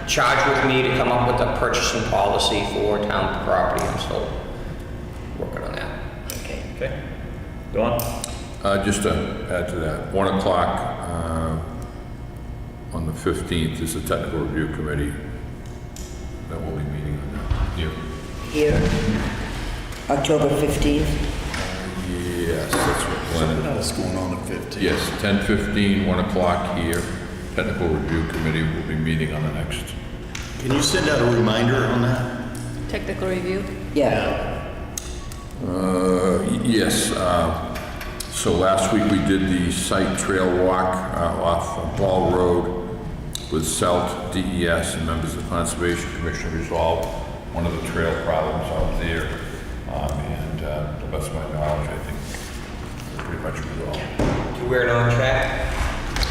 charged with me to come up with a purchasing policy for town property. I'm still working on that. Okay. Dawn? Just to add to that, 1 o'clock on the 15th is the technical review committee that will be meeting on that. Here, October 15th. Yes, that's what Glenn. What's going on at 15? Yes, 10:15, 1 o'clock here. Technical review committee will be meeting on the next. Can you send out a reminder on that? Technical review? Yeah. Yes. So last week we did the site trail walk off of Ball Road with SELT, DES, and members of the Conservation Commission resolved one of the trail problems out there. And to the best of my knowledge, I think they're pretty much resolved. Do you wear it on chat?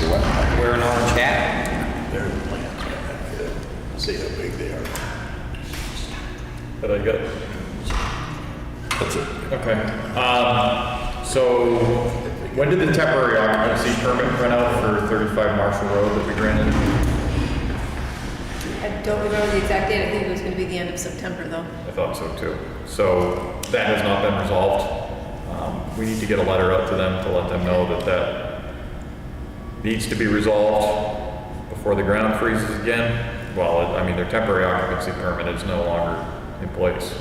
What? Wear it on chat? There's the plans. See how big they are. That I got? That's it. Okay. So, when did the temporary occupancy permit run out for 35 Marshall Road that we granted? I don't remember the exact date. I think it was going to be the end of September, though. I thought so too. So, that has not been resolved. We need to get a letter out to them to let them know that needs to be resolved before the ground freezes again. Well, their temporary occupancy permit is no longer in place,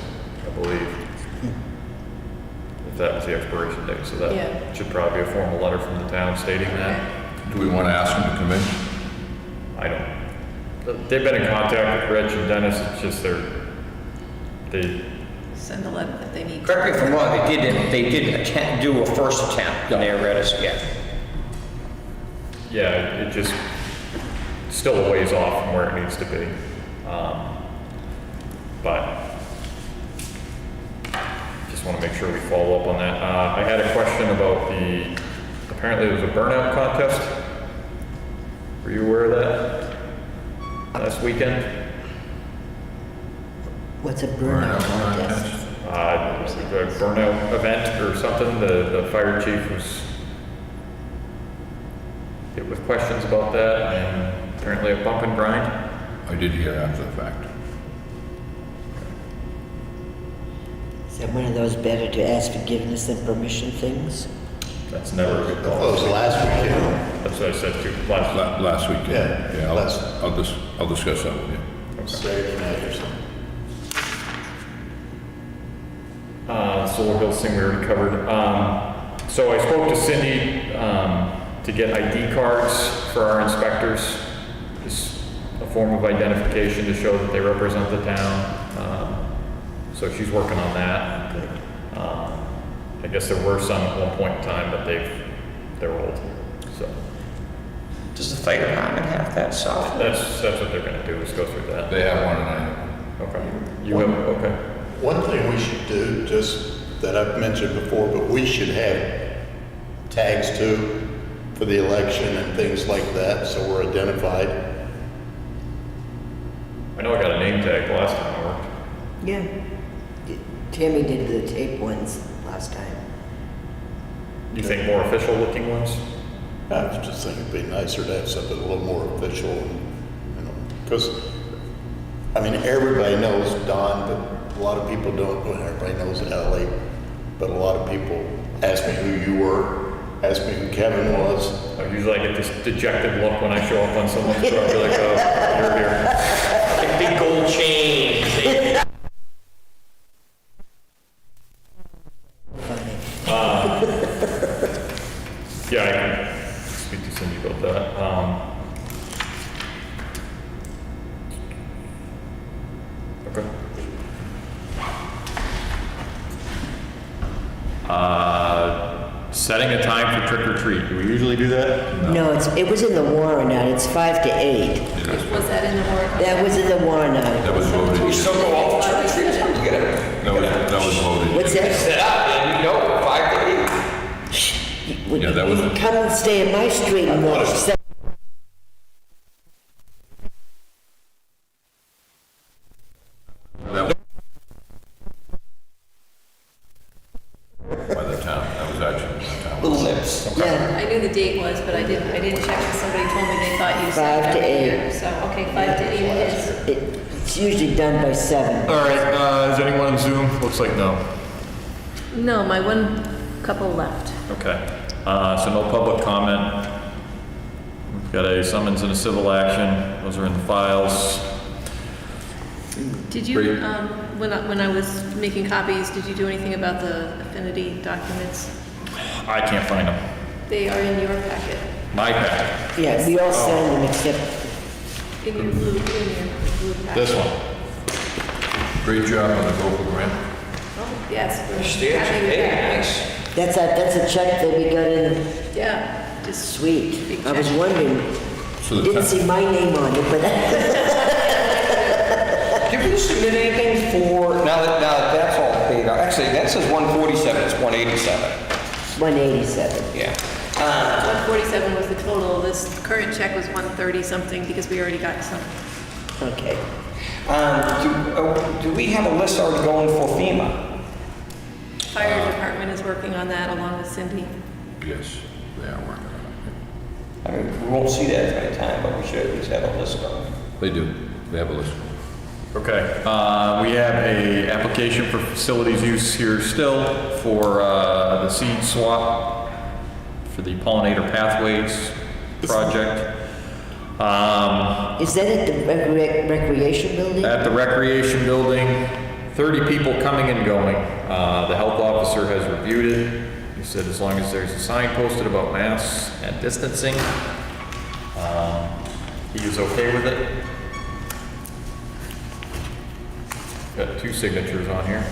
I believe. If that was the expiration date, so that should probably be a formal letter from the town stating that. Do we want to ask them to come in? I don't. They've been in contact with Rich and Dennis, it's just they Send a letter that they need. Correct me if I'm wrong, they did do a first attempt, and they read us, yeah, it just still a ways off from where it needs to be. But just want to make sure we follow up on that. I had a question about apparently there was a burnout contest. Were you aware of that last weekend? What's a burnout contest? A burnout event or something. The fire chief was hit with questions about that, and apparently a bump and grind. I did hear after the fact. Is that one of those better to ask forgiveness than permission things? That's never a good That call. was last weekend. That's what I said too, last Last weekend. Yeah, Yeah, last- I'll discuss that with you. Saturday night or something. Solar Hills thing we already covered. So I spoke to Cindy to get ID cards for our inspectors. Just a form of identification to show that they represent the town. So she's working on that. I guess there were some at one point in time, but they're old. So Does the fire department have that software? that's what they're gonna do, is go through that. They have one tonight. Okay. You have, okay. One thing we should do, just that I've mentioned before, but we should have tags too for the election and things like that, so we're identified. I know I got a name tag last time I worked. Yeah. Tammy did the tape ones last time. You think more official looking ones? I was just thinking it'd be nicer to have something a little more official, you know, because, I mean, everybody knows Don, but a lot of people don't, well, everybody knows Ellie, but a lot of people ask me who you were, ask me who Kevin was. I usually get this dejected look when I show up on someone's truck, they're like, oh, you're here. Like big gold chain. Yeah, I can speak to Cindy about that. Okay. Setting a time for trick or treat. Do we usually do that? No, it was in the warrant out. It's 5 to 8. Was that in the warrant? That was in the warrant That out. was voted. You still go out for trick or treat? You get it. That was voted. What's that? Set up and you know, 5 to 8. Yeah, that was- Come and stay in my street and watch. That by the town, that was actually the town. Little lips. Yeah, I knew the date was, but I didn't check because somebody told me they thought you 5 said to every 8. year. So, okay, 5 to 8 it is. it's usually done by 7. All right, is anyone on Zoom? Looks like no. No, my one couple left. Okay, so no public comment. We've got a summons and a civil action. Those are in the files. Did you, Great. when I was making copies, did you do anything about the affinity documents? I can't find them. They are in your packet, My packet. Yeah, we all signed them except, in your blue packet. This one. Great job on the Gopher grant. Oh, yes. we're Stairs, happy with hey, that. nice. that's a check that we got in. Yeah, just Sweet. Big I was check. wondering, So the didn't town- see my name on it, but Did we submit anything for, now that that's all paid out, actually, that says 147, it's 187. 187. Yeah. 147 was the total. This current check was 130 something because we already got some. Okay. Do we have a list already going for FEMA? Fire department is working on that along with Cindy. Yes, they are working on I mean, we won't see that at any time, but we should at least have a list going. it. They do. They have a list. Okay, we have a application for facilities use here still for the seed swap for the pollinator pathways project. Is that at the recreation building? At the recreation building, 30 people coming and going. The health officer has reviewed it. He said as long as there's a sign posted about masks and distancing, he is okay with it. Got 2 signatures on here.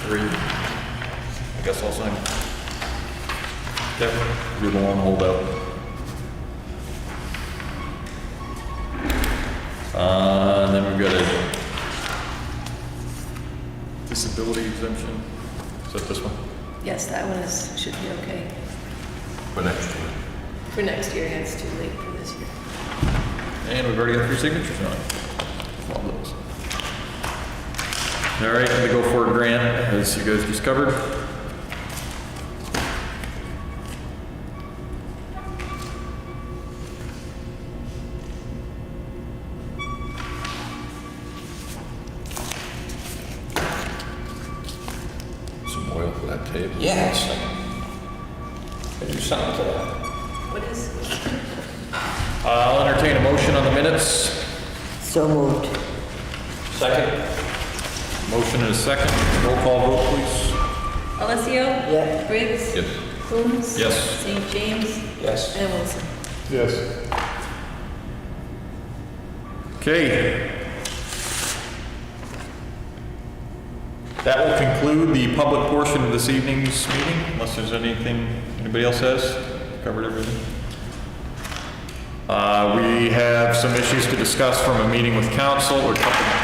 3. I guess I'll sign. Kevin, you're the one holdout. And then we've got a disability exemption. Is that this one? Yes, that one should be okay. For next year. For next year, yeah, it's too late for this year. And we've already got 3 signatures on it. Love those. All right, let me go for a grant, as you guys discovered. Some oil for that table. Yeah, it's like motion on the minutes? So moved. Second? Motion and a second. Roll call vote, please. Alessio? Yeah. Briggs? Yes. Coombs? Yes. St. James? Yes. And Wilson. Yes. Okay. That will conclude the public portion of this evening's meeting, unless there's anything anybody else has. Covered everything. We have some issues to discuss from a meeting with council or a couple